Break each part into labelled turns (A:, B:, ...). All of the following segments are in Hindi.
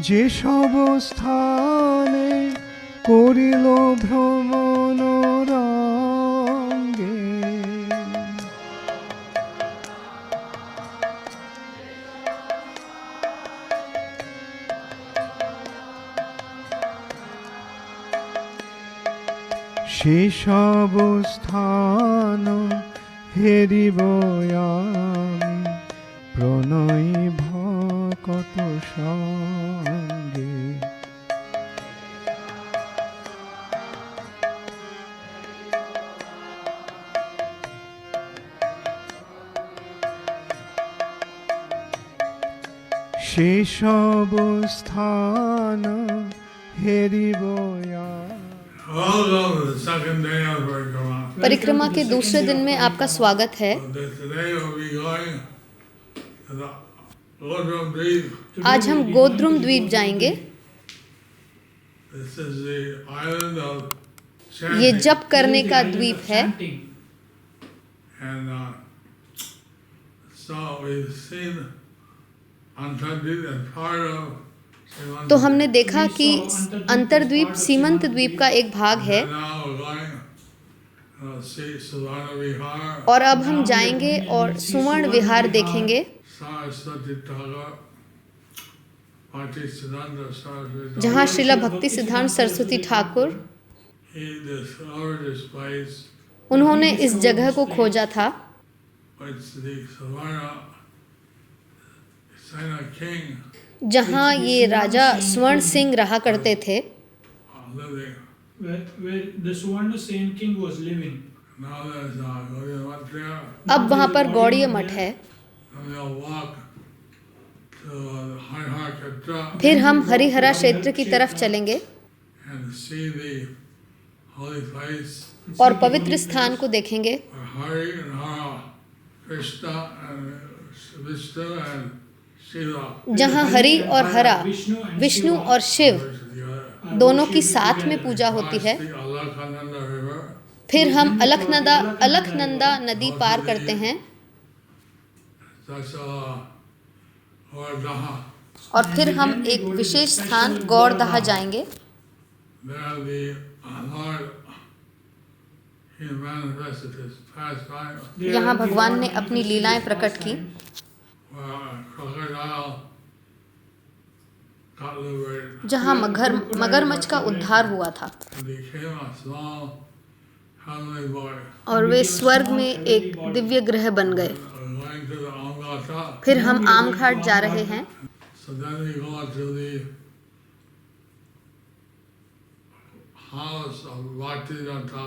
A: যে সব স্থানে করিল ভ্রমণ রঙ্গে, সেসব স্থান হেরিব আমি প্রণয় ভকত সঙ্গে। সেসব স্থান হেরিব
B: परिक्रमा के दूसरे दिन में आपका स्वागत है। आज हम गोद्रुम द्वीप जाएंगे। ये जप करने का द्वीप है। तो हमने देखा कि अंतरद्वीप सीमंत द्वीप का एक भाग है और अब हम जाएंगे और सुवर्ण विहार देखेंगे, जहाँ श्रीला भक्ति सिद्धांत सरस्वती ठाकुर उन्होंने इस जगह को खोजा था, जहाँ ये राजा स्वर्ण सिंह रहा करते थे। अब वहाँ पर गौड़ीय मठ है। फिर हम हरिहरा क्षेत्र की तरफ चलेंगे और पवित्र स्थान को देखेंगे, जहाँ हरि और हरा, विष्णु और शिव दोनों की साथ में पूजा होती है। फिर हम अलकनंदा नदी पार करते हैं और फिर हम एक विशेष स्थान गौरदहा जाएंगे। यहाँ भगवान ने अपनी लीलाएं प्रकट की। जहाँ मगरमच्छ का उद्धार हुआ था और वे स्वर्ग में एक दिव्य ग्रह बन गए। फिर हम आम घाट जा रहे हैं।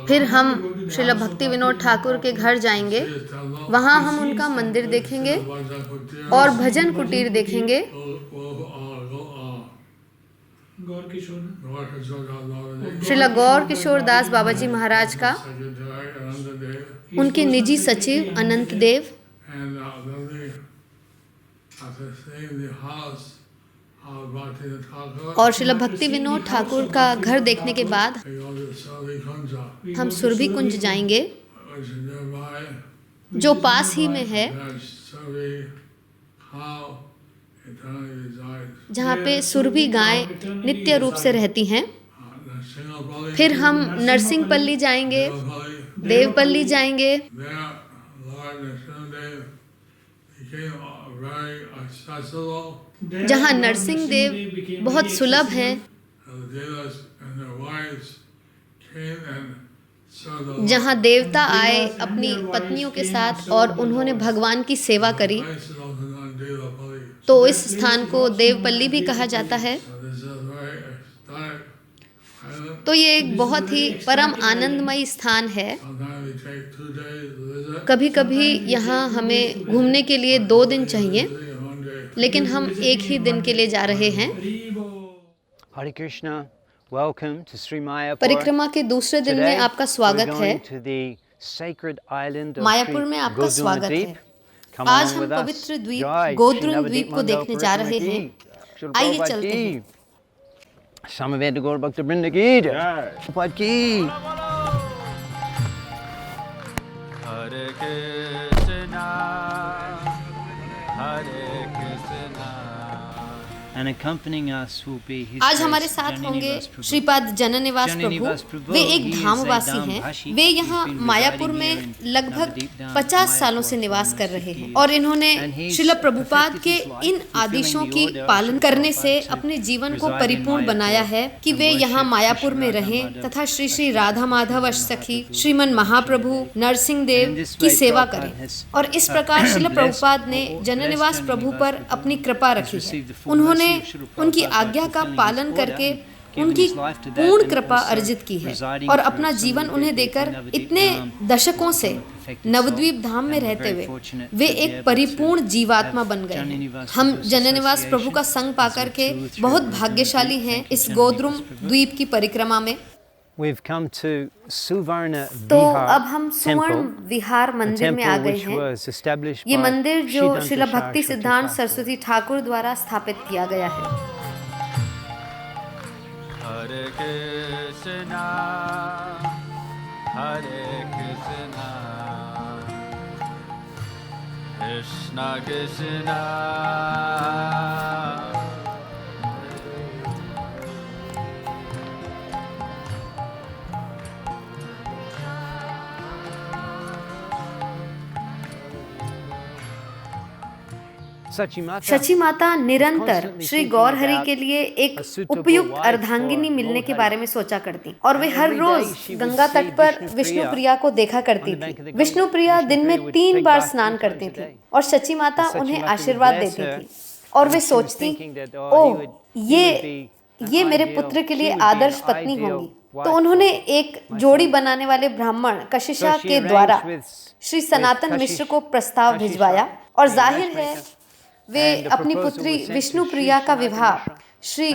B: फिर हम श्रीला भक्ति विनोद ठाकुर के घर जाएंगे। वहाँ हम उनका मंदिर देखेंगे और भजन कुटीर देखेंगे। श्रीला गौर किशोर दास बाबा जी महाराज का, उनके निजी सचिव अनंत देव। और श्रीला भक्ति विनोद ठाकुर का घर देखने के बाद हम सुरभि कुंज जाएंगे, जो पास ही में है, जहाँ पे सुरभि गाय नित्य रूप से रहती हैं। फिर हम नरसिंहपल्ली जाएंगे, देवपल्ली जाएंगे, जहाँ नरसिंह देव बहुत सुलभ हैं, जहाँ देवता आए अपनी पत्नियों के साथ और उन्होंने भगवान की सेवा करी। तो इस स्थान को देवपल्ली भी कहा जाता है। तो ये एक बहुत ही परम आनंदमयी स्थान है। कभी कभी यहाँ हमें घूमने के लिए 2 दिन चाहिए, लेकिन हम एक ही दिन के लिए जा रहे हैं।
C: हरे कृष्णा, वेलकम टू श्री मायापुर।
B: परिक्रमा के दूसरे दिन में आपका स्वागत है। मायापुर में आपका स्वागत है। आज हम पवित्र द्वीप गोद्रुम द्वीप को देखने जा रहे हैं। आइए चलते हैं।
C: समवेत गौर भक्त वृंद की जय।
D: हरे कृष्णा हरे Krishna
C: And accompanying us will be His
B: आज हमारे
C: Grace
B: साथ होंगे
C: Jananiwas Prabhu.
B: श्रीपाद जननिवास
C: जननिवास
B: प्रभु।
C: प्रभु,
B: वे एक
C: he is a
B: धामवासी
C: Dham
B: हैं।
C: Bhashi.
B: वे
C: He's
B: यहाँ
C: been
B: मायापुर
C: residing
B: में
C: here in
B: लगभग
C: Navadip Dham,
B: 50
C: Mayapur
B: सालों से
C: for
B: निवास
C: almost
B: कर रहे
C: 50
B: हैं
C: years.
B: और इन्होंने
C: And he's
B: Srila Prabhupada
C: perfected
B: के
C: his life,
B: इन
C: fulfilling
B: आदेशों
C: the
B: की
C: order of
B: पालन
C: Srila
B: करने से
C: Prabhupada to
B: अपने जीवन को
C: reside in
B: परिपूर्ण
C: Mayapur
B: बनाया है कि
C: and
B: वे
C: worship
B: यहाँ मायापुर
C: Krishna
B: में
C: Radha
B: रहें
C: Madhav,
B: तथा Shri
C: Ashwini
B: Radha Madhav अष्टसखी Shriman Mahaprabhu Narsingh Dev
C: And in this
B: की
C: way,
B: सेवा
C: Prabhupada
B: करें।
C: has,
B: और इस प्रकार श्रील
C: blessed
B: प्रभुपाद ने
C: or
B: जननिवास
C: blessed
B: प्रभु
C: Jananiwas
B: पर
C: Prabhu
B: अपनी कृपा
C: has
B: रखी है।
C: received the full
B: उन्होंने
C: mercy of Srila Prabhupada
B: उनकी
C: by
B: आज्ञा का
C: fulfilling
B: पालन
C: his
B: करके
C: order, given
B: उनकी
C: his life to that,
B: पूर्ण
C: and
B: कृपा
C: also
B: अर्जित की है
C: residing
B: और
C: through
B: अपना
C: so
B: जीवन
C: many
B: उन्हें
C: decades
B: देकर
C: in Navadip
B: इतने
C: Dham,
B: दशकों से
C: become a perfected
B: Nabadwip
C: soul,
B: धाम में
C: and we're
B: रहते
C: very
B: हुए
C: fortunate
B: वे
C: to be
B: एक
C: able
B: परिपूर्ण
C: to
B: जीवात्मा
C: have
B: बन गए हैं।
C: Jananiwas
B: हम
C: Prabhu's
B: जननिवास प्रभु का
C: association
B: संग पाकर
C: as a
B: के
C: true thread
B: बहुत
C: within
B: भाग्यशाली
C: Navadip.
B: हैं
C: Thank you,
B: इस
C: Jananiwas
B: गोद्रुम
C: Prabhu.
B: द्वीप की परिक्रमा में।
C: We've come to Suvarna
B: तो
C: Vihar
B: अब हम सुवर्ण
C: temple,
B: विहार
C: a
B: मंदिर में आ
C: temple
B: गए
C: which
B: हैं।
C: was established
B: ये
C: by
B: मंदिर जो
C: Siddhanta
B: श्रील भक्ति
C: Saraswati
B: सिद्धांत
C: Thakur.
B: सरस्वती ठाकुर द्वारा स्थापित किया गया है।
D: Hare Krishna, Hare Krishna, Krishna Krishna,
B: Shachi माता निरंतर श्री गौर हरि के लिए एक उपयुक्त अर्धांगिनी मिलने के बारे में सोचा करती और वे हर रोज गंगा तट पर विष्णु प्रिया को देखा करती थी। विष्णु प्रिया दिन में 3 बार स्नान करती थी और शची माता उन्हें आशीर्वाद देती थी और वे सोचती, ओह ये मेरे पुत्र के लिए आदर्श पत्नी होंगी। तो उन्होंने एक जोड़ी बनाने वाले ब्राह्मण कशिशा के द्वारा श्री सनातन मिश्र को प्रस्ताव भिजवाया और जाहिर है वे अपनी पुत्री विष्णु प्रिया का विवाह श्री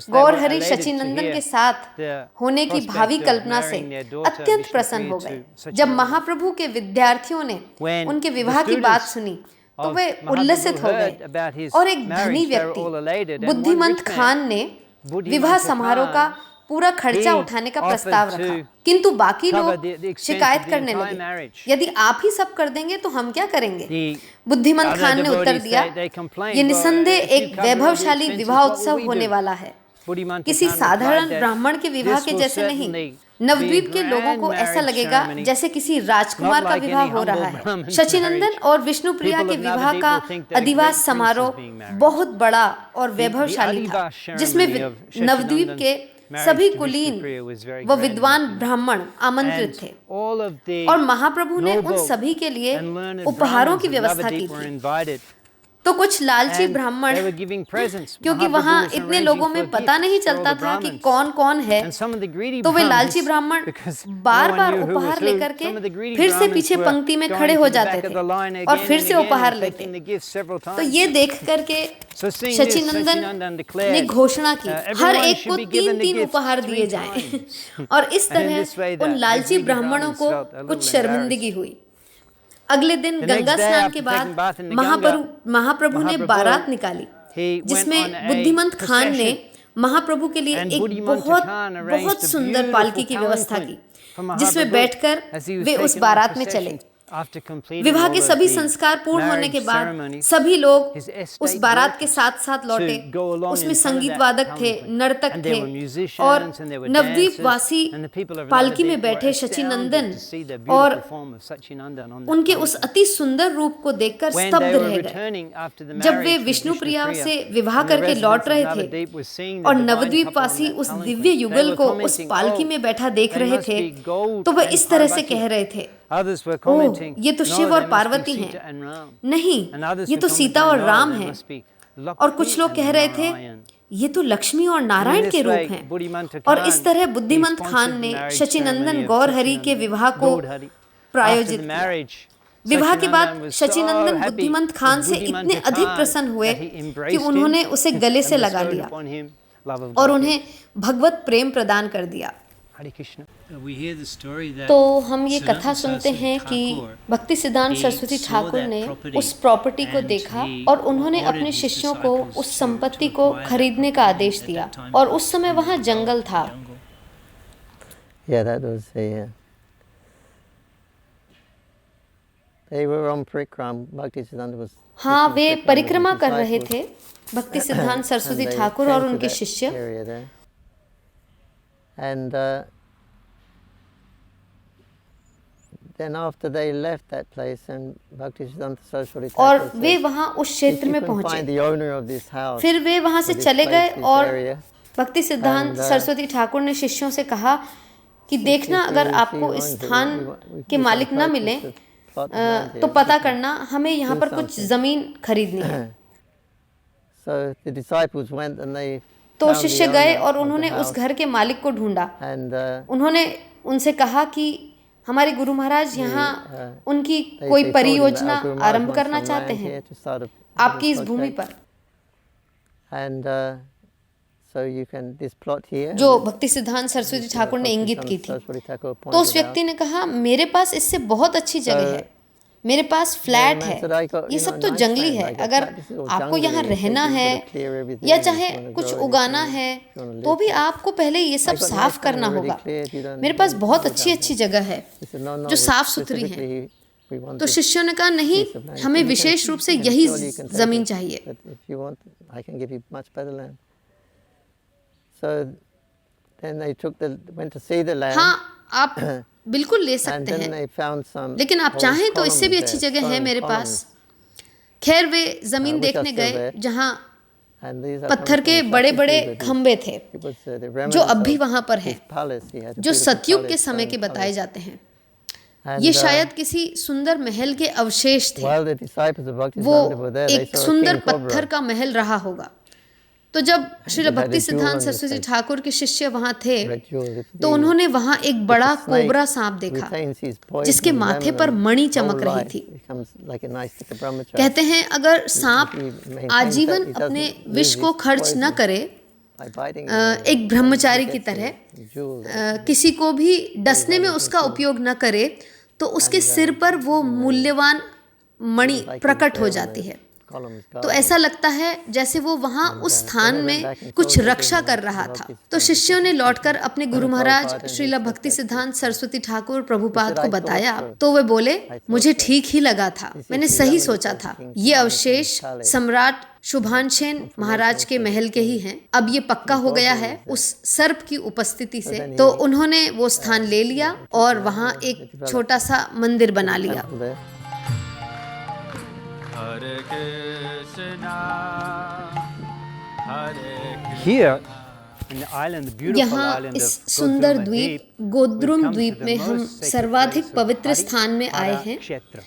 B: गौर हरि शचीनंदन के साथ होने की भावी कल्पना से अत्यंत प्रसन्न हो गए। जब महाप्रभु के विद्यार्थियों ने उनके विवाह की बात सुनी तो वे उल्लसित हो गए और एक धनी व्यक्ति बुद्धिमंत खान ने विवाह समारोह का पूरा खर्चा उठाने का प्रस्ताव रखा, किंतु बाकी लोग शिकायत करने लगे, यदि आप ही सब कर देंगे तो हम क्या करेंगे। बुद्धिमंत खान ने उत्तर दिया, ये निसंदेह एक वैभवशाली विवाह उत्सव होने वाला है, किसी साधारण ब्राह्मण के विवाह के जैसे नहीं। नवद्वीप के लोगों को ऐसा लगेगा जैसे किसी राजकुमार का विवाह हो रहा है। शचीनंदन और विष्णु प्रिया के विवाह का अधिवास समारोह बहुत बड़ा और वैभवशाली था, जिसमें नवद्वीप के सभी कुलीन व विद्वान ब्राह्मण आमंत्रित थे और महाप्रभु ने उन सभी के लिए उपहारों की व्यवस्था की थी। तो कुछ लालची ब्राह्मण, क्योंकि वहाँ इतने लोगों में पता नहीं चलता था कि कौन कौन है, तो वे लालची ब्राह्मण बार बार उपहार लेकर के फिर से पीछे पंक्ति में खड़े हो जाते थे और फिर से उपहार लेते। तो ये देख करके शचीनंदन ने घोषणा की, हर एक को 3-3 उपहार दिए जाएं। और इस तरह उन लालची ब्राह्मणों को कुछ शर्मिंदगी हुई। अगले दिन गंगा स्नान के बाद महाप्रभु ने बारात निकाली, जिसमें बुद्धिमंत खान ने महाप्रभु के लिए एक बहुत सुंदर पालकी की व्यवस्था की, जिसमें बैठकर वे उस बारात में चले। विवाह के सभी संस्कार पूर्ण होने के बाद सभी लोग उस बारात के साथ साथ लौटे। उसमें संगीत वादक थे, नर्तक थे और नवद्वीप वासी पालकी में बैठे शचीनंदन और उनके उस अति सुंदर रूप को देखकर स्तब्ध रह गए। जब वे विष्णु प्रिया से विवाह करके लौट रहे थे और नवद्वीप वासी उस दिव्य युगल को उस पालकी में बैठा देख रहे थे, तो वह इस तरह से कह रहे थे, ओह, ये तो शिव और पार्वती हैं। नहीं, ये तो सीता और राम हैं। और कुछ लोग कह रहे थे, ये तो लक्ष्मी और नारायण के रूप हैं। और इस तरह बुद्धिमंत खान ने शचीनंदन गौर हरि के विवाह को प्रायोजित किया। विवाह के बाद शचीनंदन बुद्धिमंत खान से इतने अधिक प्रसन्न हुए कि उन्होंने उसे गले से लगा लिया और उन्हें भगवत प्रेम प्रदान कर दिया। तो हम ये कथा सुनते हैं कि भक्ति सिद्धांत सरस्वती ठाकुर ने उस प्रॉपर्टी को देखा और उन्होंने अपने शिष्यों को उस संपत्ति को खरीदने का आदेश दिया और उस समय वहाँ जंगल था। हाँ, वे परिक्रमा कर रहे थे भक्ति सिद्धांत
E: and
B: सरस्वती
E: they
B: ठाकुर और
E: came to
B: उनके
E: that
B: शिष्य
E: area there. And then after they left that place and Bhaktisiddhanta Saraswati
B: और
E: Thakur
B: वे
E: said,
B: वहाँ उस
E: if
B: क्षेत्र
E: you
B: में
E: can
B: पहुँचे।
E: find the owner of this house,
B: फिर वे वहाँ से
E: or this
B: चले
E: place,
B: गए
E: this
B: और
E: area,
B: भक्ति सिद्धांत
E: and,
B: सरस्वती ठाकुर ने शिष्यों से कहा कि देखना
E: if you
B: अगर
E: see
B: आपको
E: who
B: इस
E: owns it,
B: स्थान
E: we
B: के
E: can
B: मालिक न
E: purchase
B: मिले
E: a plot of land
B: तो
E: here.
B: पता करना, हमें यहाँ
E: do
B: पर कुछ
E: something.
B: ज़मीन खरीदनी है।
E: So the disciples went and they
B: तो
E: found the
B: शिष्य गए
E: owner
B: और
E: of the
B: उन्होंने उस
E: house,
B: घर के मालिक को ढूंढा।
E: and
B: उन्होंने उनसे कहा कि हमारे गुरु महाराज यहाँ उनकी
E: they
B: कोई
E: told him that
B: परियोजना
E: our Guru Maharaj
B: आरंभ
E: wants
B: करना
E: some
B: चाहते
E: land
B: हैं
E: here to start a
B: आपकी इस
E: business
B: भूमि
E: project.
B: पर,
E: And so you can this plot here.
B: जो भक्ति सिद्धांत सरस्वती ठाकुर ने इंगित की थी।
E: Saraswati Thakur
B: तो उस
E: pointed out.
B: व्यक्ति ने कहा मेरे पास इससे बहुत अच्छी जगह है, मेरे पास फ्लैट है, ये सब तो जंगली है, अगर आपको यहाँ रहना है या चाहे कुछ उगाना है तो भी आपको पहले ये सब साफ करना होगा। मेरे पास बहुत अच्छी अच्छी जगह है जो साफ सुथरी है। तो शिष्यों ने कहा नहीं, हमें विशेष रूप से यही जमीन चाहिए। हाँ, आप बिल्कुल ले सकते हैं, लेकिन आप चाहें तो इससे भी अच्छी जगह है मेरे पास। खैर वे जमीन देखने गए जहाँ पत्थर के बड़े बड़े खंबे थे जो अब भी वहां पर हैं, जो सतयुग के समय के बताए जाते हैं। ये शायद किसी सुंदर महल के अवशेष थे। वो एक सुंदर पत्थर का महल रहा होगा। तो जब श्रील भक्ति सिद्धांत सरस्वती ठाकुर के शिष्य वहां थे तो उन्होंने वहां एक बड़ा कोबरा सांप देखा जिसके माथे पर मणि चमक रही थी। कहते हैं अगर सांप आजीवन अपने विष को खर्च न करे, एक ब्रह्मचारी की तरह किसी को भी डसने में उसका उपयोग न करे, तो उसके सिर पर वो मूल्यवान मणि प्रकट हो जाती है। तो ऐसा लगता है जैसे वो वहां उस स्थान में कुछ रक्षा कर रहा था। तो शिष्यों ने लौटकर अपने गुरु महाराज श्रील भक्ति सिद्धांत सरस्वती ठाकुर प्रभुपाद को बताया तो वे बोले मुझे ठीक ही लगा था, मैंने सही सोचा था, ये अवशेष सम्राट शुभानसेन महाराज के महल के ही हैं। अब ये पक्का हो गया है उस सर्प की उपस्थिति से। तो उन्होंने वो स्थान ले लिया और वहाँ एक छोटा सा मंदिर बना लिया।
D: Hare Krishna, Hare Krishna.
C: Here in the island, the beautiful
B: यहाँ
C: island
B: इस
C: of
B: सुंदर
C: Godruma
B: द्वीप
C: Deep,
B: गोद्रुम
C: we've come
B: द्वीप
C: to the
B: में हम
C: most sacred
B: सर्वाधिक
C: place of
B: पवित्र स्थान में आए
C: Harihara
B: हैं
C: Kshetra.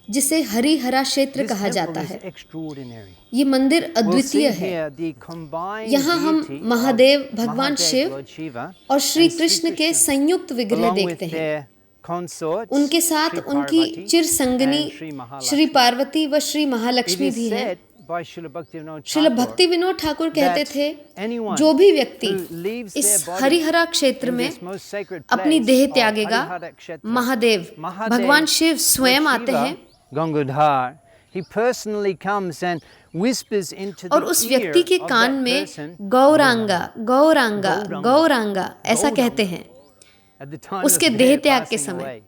B: जिसे हरिहरा क्षेत्र
C: This
B: कहा
C: temple
B: जाता
C: is
B: है।
C: extraordinary.
B: ये मंदिर
C: We'll see
B: अद्वितीय है।
C: here the combined
B: यहाँ हम
C: deity of
B: महादेव भगवान
C: Mahadev,
B: शिव
C: Lord Shiva,
B: और श्री
C: and
B: कृष्ण के
C: Krishna,
B: संयुक्त विग्रह
C: along with
B: देखते हैं।
C: their consorts,
B: उनके साथ
C: Shri
B: उनकी
C: Parvati
B: चिर संगनी
C: and Shri Mahalakshmi.
B: Shri Parvati व श्री
C: It
B: महालक्ष्मी
C: is
B: भी हैं।
C: said by Srila Bhaktivinoda
B: Srila
C: Thakur
B: भक्ति विनोद ठाकुर कहते
C: that
B: थे
C: anyone
B: जो भी व्यक्ति
C: who leaves
B: इस
C: their body
B: हरिहरा क्षेत्र
C: in
B: में
C: this most sacred
B: अपनी
C: place
B: देह
C: of
B: त्यागेगा,
C: Harihara Kshetra,
B: Mahadev
C: Mahadev,
B: भगवान शिव स्वयं
C: Lord
B: आते
C: Shiva,
B: हैं
C: Gangadhar, he personally comes and whispers into
B: और
C: the
B: उस
C: ear
B: व्यक्ति के
C: of
B: कान
C: that
B: में
C: person
B: गौरांगा गौरांगा गौरांगा ऐसा
C: गौरांगा
B: कहते हैं
C: at the time
B: उसके
C: of
B: देह
C: their
B: त्याग के
C: passing
B: समय।
C: away.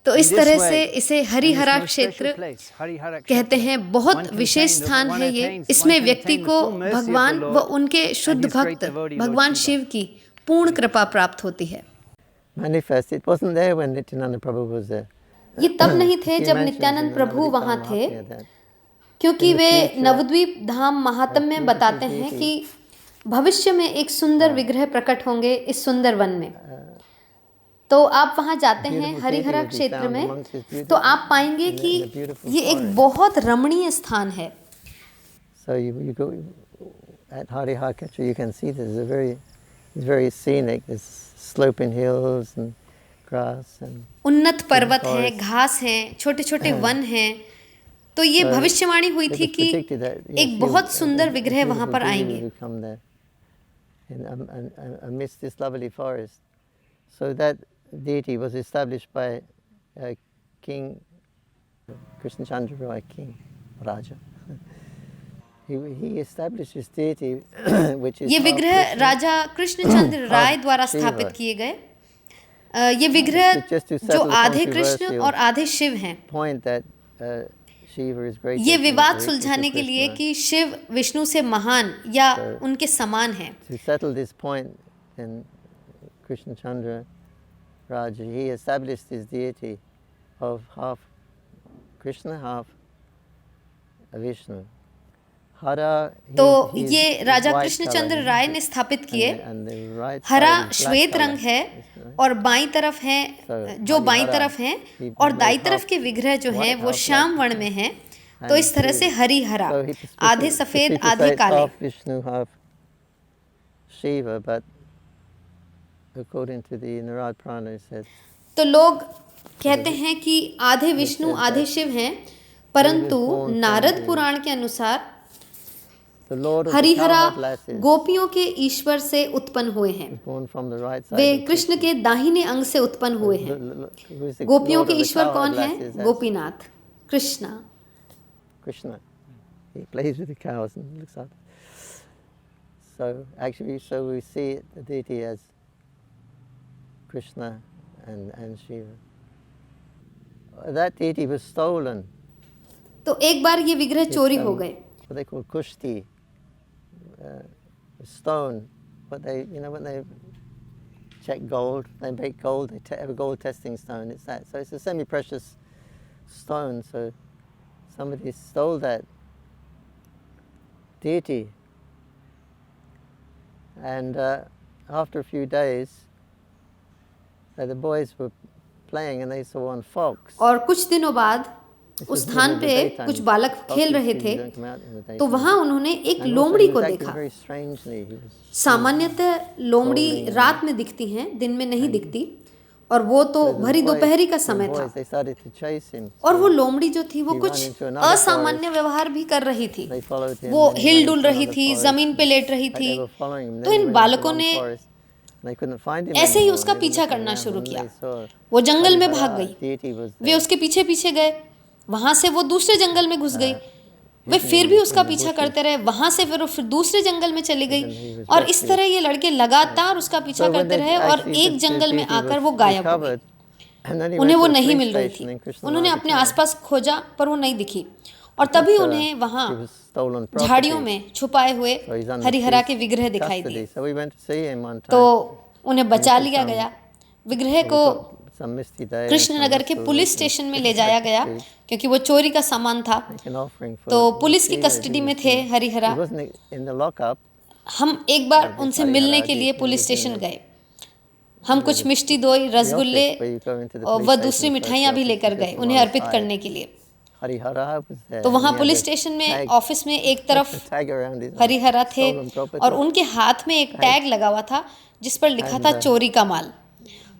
B: तो
C: In
B: इस
C: this
B: तरह
C: way,
B: से इसे
C: in this
B: Harihara
C: most special
B: क्षेत्र
C: place, Harihara
B: कहते
C: Kshetra,
B: हैं। बहुत
C: one can
B: wishes
C: attain the-
B: स्थान
C: one
B: है ये।
C: attains-
B: इसमें
C: one can
B: व्यक्ति
C: attain the
B: को
C: full mercy of the
B: भगवान
C: Lord
B: व उनके शुद्ध
C: and his great
B: भक्त
C: devotee, Lord
B: भगवान
C: Shiva.
B: शिव की पूर्ण कृपा प्राप्त होती है।
E: manifest. It wasn't there when Nityananda Prabhu was there.
B: ये तब नहीं थे
E: He
B: जब
E: mentions
B: Nityanand
E: in
B: Prabhu
E: Navadvip
B: वहाँ थे,
E: Mahaत्म्ya that
B: क्योंकि
E: in the
B: way
E: future,
B: Nabadwip धाम महात्म्य में बताते हैं कि भविष्य में एक सुंदर विग्रह प्रकट होंगे इस सुंदर वन में। तो आप वहाँ जाते हैं हरिहरा क्षेत्र में तो आप पाएंगे कि ये एक बहुत रमणीय स्थान है।
E: So you go at Harihara Kshetra, you can see this is it's very scenic. There's sloping hills and grass and
B: उन्नत पर्वत हैं, घास हैं, छोटे छोटे वन हैं। तो ये भविष्यवाणी हुई थी कि एक बहुत सुंदर विग्रह वहाँ पर आएंगे।
E: amidst this lovely forest. So that deity was established by King Krishna Chandra Roy, King Raja. He established this deity which is
B: ये विग्रह राजा कृष्णचंद्र राय द्वारा स्थापित किए गए। ये विग्रह जो आधे कृष्ण और आधे शिव हैं।
E: point that Shiva is greater
B: ये
E: than
B: विवाद
E: Krishna.
B: सुलझाने के लिए कि शिव विष्णु से महान या उनके समान है।
E: To settle this point, then Krishna Chandra Raj, he established his deity of half Krishna, half Vishnu. Hara,
B: तो
E: his
B: ये राजा
E: white
B: कृष्णचंद्र
E: color,
B: राय ने स्थापित किए।
E: and the right
B: हरा
E: side is black
B: श्वेत
E: color.
B: रंग है और बाईं तरफ है, जो बाईं तरफ है, और दाईं तरफ के विग्रह जो हैं वो श्याम वर्ण में हैं। तो इस तरह से हरी हरा,
E: So he-
B: आधे सफेद
E: people say
B: आधे
E: it's
B: काले।
E: half Vishnu, half Shiva, but according to the Narad Purana, it says
B: तो लोग कहते हैं कि आधे विष्णु आधे शिव हैं, परंतु नारद पुराण के अनुसार
E: the Lord of the
B: Harihara
E: cowherd lasses
B: गोपियों के ईश्वर से उत्पन्न हुए हैं।
E: born from the right side.
B: Way
E: of
B: Krishna के दाहिने अंग से उत्पन्न हुए हैं।
E: who is the
B: गोपियों
E: Lord
B: के
E: of the
B: ईश्वर
E: cowherd
B: कौन
E: lasses?
B: है?
E: That's
B: Gopinath, Krishna.
E: Krishna. He plays with the cows and looks after. So actually, we see the deity as Krishna and Shiva. That deity was stolen.
B: तो एक बार ये विग्रह चोरी हो गए।
E: What they call kushti, stone. But when they check gold, they make gold. They have a gold testing stone. It's that. So it's a semi-precious stone. So somebody stole that deity, and after a few days, the boys were playing and they saw one fox.
B: और कुछ दिनों बाद उस स्थान पे कुछ बालक खेल रहे थे, तो वहां उन्होंने एक लोमड़ी को देखा। सामान्यतः लोमड़ी रात में दिखती हैं, दिन में नहीं दिखती, और वो तो भरी दोपहरी का समय था। और वो लोमड़ी जो थी वो कुछ असामान्य व्यवहार भी कर रही थी। वो हिल डुल रही थी, जमीन पे लेट रही थी। तो इन बालकों ने ऐसे ही उसका पीछा करना शुरू किया। वो जंगल में भाग गई, वे उसके पीछे पीछे गए, वहां से वो दूसरे जंगल में घुस गई। वे फिर भी उसका पीछा करते रहे, वहां से फिर दूसरे जंगल में चली गई, और इस तरह ये लड़के लगातार उसका पीछा करते रहे, और एक जंगल में आकर वो गायब हो गई। उन्हें वो नहीं मिल रही थी। उन्होंने अपने आसपास खोजा पर वो नहीं दिखी, और तभी उन्हें वहां झाड़ियों में छुपाए हुए हरिहरा के विग्रह दिखाई दिए। तो उन्हें बचा लिया गया। विग्रह को कृष्णनगर के पुलिस स्टेशन में ले जाया गया, क्योंकि वो चोरी का सामान था। तो पुलिस की कस्टडी में थे हरिहरा। हम एक बार उनसे मिलने के लिए पुलिस स्टेशन गए। हम कुछ मिष्टी दोई, रसगुल्ले और वह दूसरी मिठाइयाँ भी लेकर गए उन्हें अर्पित करने के लिए। तो वहाँ पुलिस स्टेशन में ऑफिस में एक तरफ हरिहरा थे, और उनके हाथ में एक टैग लगा हुआ था जिस पर लिखा था चोरी का माल।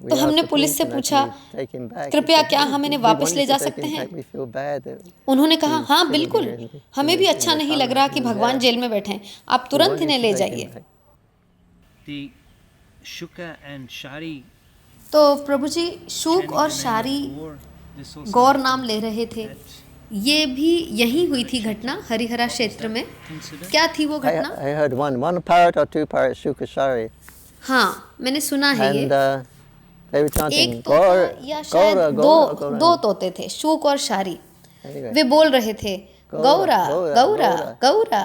B: तो हमने पुलिस से पूछा, कृपया क्या हम इन्हें वापस ले जा सकते हैं? उन्होंने कहा, हाँ बिल्कुल, हमें भी अच्छा नहीं लग रहा कि भगवान जेल में बैठे हैं, आप तुरंत इन्हें ले जाइए। तो प्रभु जी शुक और शारी गौर नाम ले रहे थे। ये भी यही हुई थी घटना हरिहरा क्षेत्र में। क्या थी वो घटना? हाँ, मैंने सुना है ये। एक तोता या शायद दो तोते थे, शुक और शारी। वे बोल रहे थे, गौरा गौरा गौरा।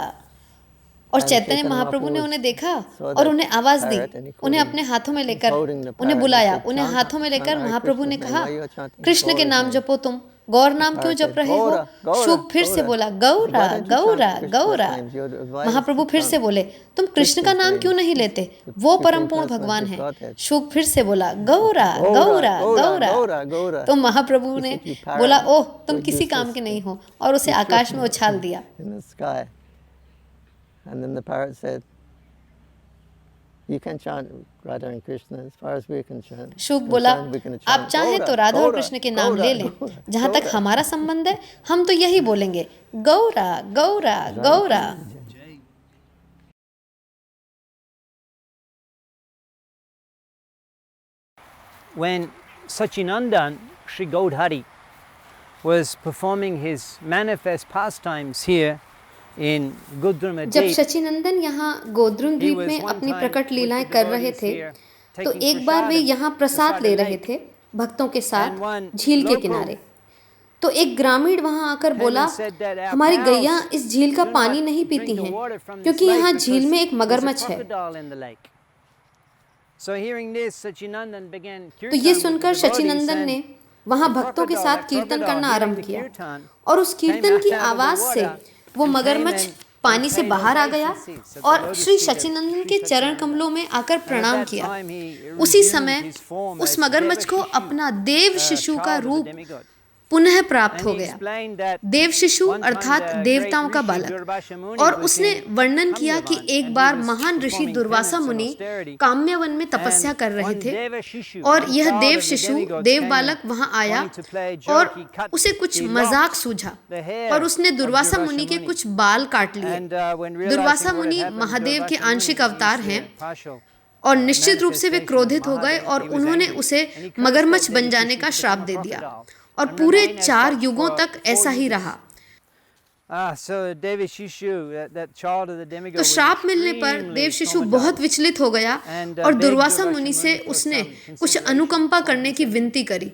B: और चैतन्य महाप्रभु ने उन्हें देखा और उन्हें आवाज दी, उन्हें अपने हाथों में लेकर उन्हें बुलाया। उन्हें हाथों में लेकर महाप्रभु ने कहा, कृष्ण के नाम जपो तुम, गौर नाम क्यों जप रहे हो? शुक फिर से बोला, गौरा गौरा गौरा। महाप्रभु फिर से बोले, तुम कृष्ण का नाम क्यों नहीं लेते, वो परम पूर्ण भगवान है। शुक फिर से बोला, गौरा गौरा गौरा। तो महाप्रभु ने बोला, ओह तुम किसी काम के नहीं हो, और उसे आकाश में उछाल दिया।
E: And then the parrot said, "You can chant Radha and Krishna as far as we can chant."
B: शुक बोला, आप चाहें तो राधा और कृष्ण के नाम ले लें, जहाँ तक हमारा संबंध है हम तो यही बोलेंगे, Gaura Gaura Gaura.
C: When Sachinandan, Sri Gaudhari, was performing his manifest pastimes here in Godruma
B: जब
C: Deep,
B: सचिनंदन यहाँ गोद्रुम द्वीप में अपनी प्रकट लीलाएं कर रहे थे, तो एक बार वे यहाँ प्रसाद ले रहे थे भक्तों के साथ झील के किनारे। तो एक ग्रामीण वहां आकर बोला, हमारी गैया इस झील का पानी नहीं पीती हैं क्योंकि यहाँ झील में एक मगरमच्छ है। तो ये सुनकर शचीनंदन ने वहां भक्तों के साथ कीर्तन करना आरंभ किया और उस कीर्तन की आवाज से वो मगरमच्छ पानी से बाहर आ गया और श्री शचीनंदन के चरण कमलों में आकर प्रणाम किया। उसी समय उस मगरमच्छ को अपना देव शिशु का रूप पुनः प्राप्त हो गया, देव शिशु अर्थात देवताओं का बालक। और उसने वर्णन किया कि एक बार महान ऋषि दुर्वासा मुनि काम्यवन में तपस्या कर रहे थे और यह देव शिशु देव बालक वहां आया और उसे कुछ मजाक सूझा और उसने दुर्वासा मुनि के कुछ बाल काट लिए। दुर्वासा मुनि महादेव के आंशिक अवतार हैं और निश्चित रूप से वे क्रोधित हो गए और उन्होंने उसे मगरमच्छ बन जाने का श्राप दे दिया और पूरे 4 युगों तक ऐसा ही रहा। तो श्राप मिलने पर देव शिशु बहुत विचलित हो गया और दुर्वासा मुनि से उसने कुछ अनुकंपा करने की विनती करी।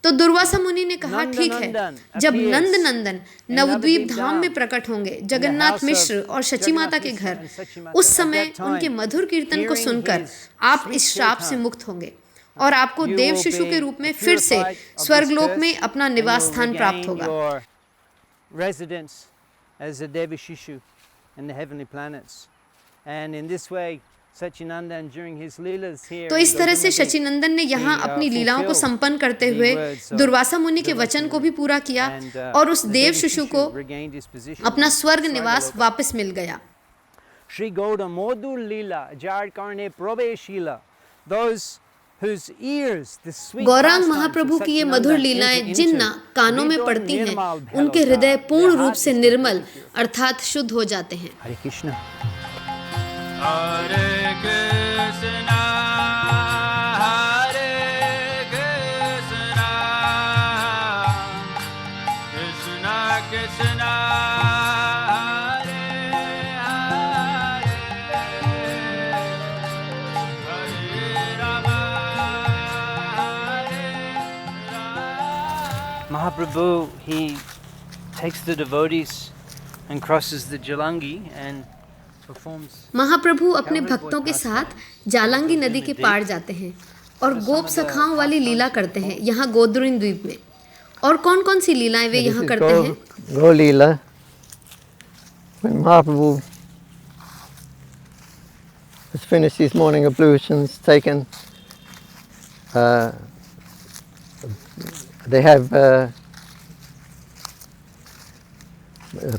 B: तो दुर्वासा मुनि ने कहा, ठीक है, जब नंद नंदन नवद्वीप धाम में प्रकट होंगे जगन्नाथ मिश्र और शची माता के घर, उस समय उनके मधुर कीर्तन को सुनकर आप इस श्राप से मुक्त होंगे और आपको देव शिशु के रूप में फिर से स्वर्गलोक में अपना निवास स्थान प्राप्त होगा। तो इस तरह से शचीनंदन ने यहाँ अपनी लीलाओं को संपन्न करते हुए दुर्वासा मुनि के वचन को भी पूरा किया और उस देव शिशु को अपना स्वर्ग निवास वापस मिल गया।
C: श्री गौड़ मोदुर लीला जार कारणे प्रवेशीला,
B: गौरांग महाप्रभु की ये मधुर लीलाएं जिन कानों में पड़ती हैं उनके हृदय पूर्ण रूप से निर्मल अर्थात शुद्ध हो जाते हैं।
C: हरे कृष्ण।
D: हरे कृष्णा हरे कृष्णा कृष्णा कृष्णा हरे हरे हरे राम हरे Ram.
C: Mahaprabhu, he takes the devotees and crosses the Jalangi and
B: महाप्रभु अपने भक्तों के साथ जालांगी नदी के पार जाते हैं और गोप सखाओं वाली लीला करते हैं यहाँ गोद्रुन द्वीप में। और कौन कौन सी लीलाएं वे यहाँ करते हैं?
E: गो लीला, when Mahaprabhu has finished his morning ablutions, taken, they have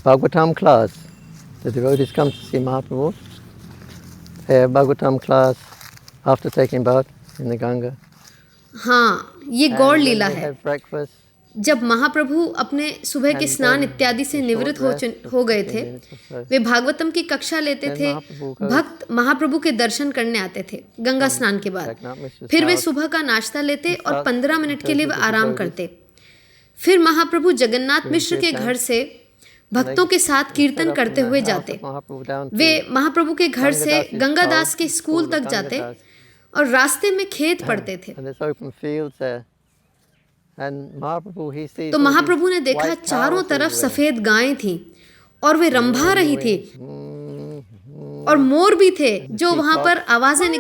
E: Bhagavatam class. The devotees come to see Mahaprabhu. They have Bhagavatam class after taking bath in the Ganga.
B: हाँ, ये गौड़ लीला है।
E: Breakfast.
B: जब महाप्रभु अपने सुबह के स्नान इत्यादि से निवृत्त हो गए थे, वे भागवतम की कक्षा लेते थे। भक्त महाप्रभु के दर्शन करने आते थे गंगा स्नान के बाद। फिर वे सुबह का नाश्ता लेते और 15 मिनट के लिए वे आराम करते। फिर महाप्रभु जगन्नाथ मिश्र के घर से भक्तों के साथ कीर्तन करते हुए जाते। वे महाप्रभु के घर से गंगादास के स्कूल तक जाते और रास्ते में खेत पड़ते थे। तो महाप्रभु ने देखा चारों तरफ सफेद गायें थीं और वे रंभा रही थी और मोर भी थे जो वहां पर आवाजें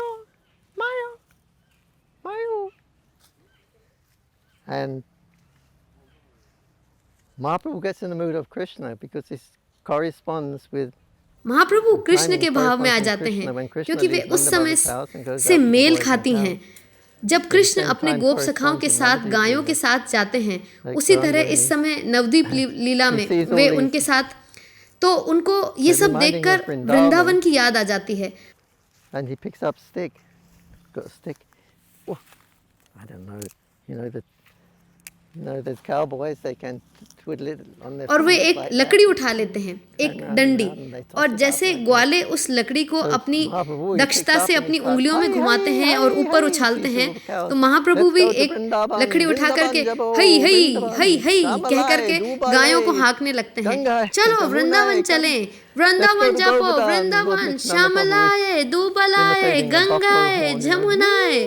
E: Mahaprabhu gets in the mood of Krishna because this corresponds with
B: महाप्रभु कृष्ण के भाव में आ जाते हैं क्योंकि वे उस समय से मेल खाती हैं। जब कृष्ण अपने गोप सखाओं के साथ गायों के साथ जाते हैं, उसी तरह इस समय नवद्वीप लीला में वे उनके साथ, तो उनको ये सब देखकर वृंदावन की याद आ जाती है।
E: And he picks up stick, got a stick. Oh, I don't know, you know, there's cowboys, they can twiddle it on their.
B: और वे एक लकड़ी उठा लेते हैं, एक डंडी, और जैसे ग्वाले उस लकड़ी को अपनी दक्षता से अपनी उंगलियों में घुमाते हैं और ऊपर उछालते हैं, तो महाप्रभु भी एक लकड़ी उठा करके हई हई हई हई कह करके गायों को हाँकने लगते हैं। चलो वृंदावन चलें, वृंदावन जापो, वृंदावन श्यामलाए दूबलाए गंगाए जमुनाए,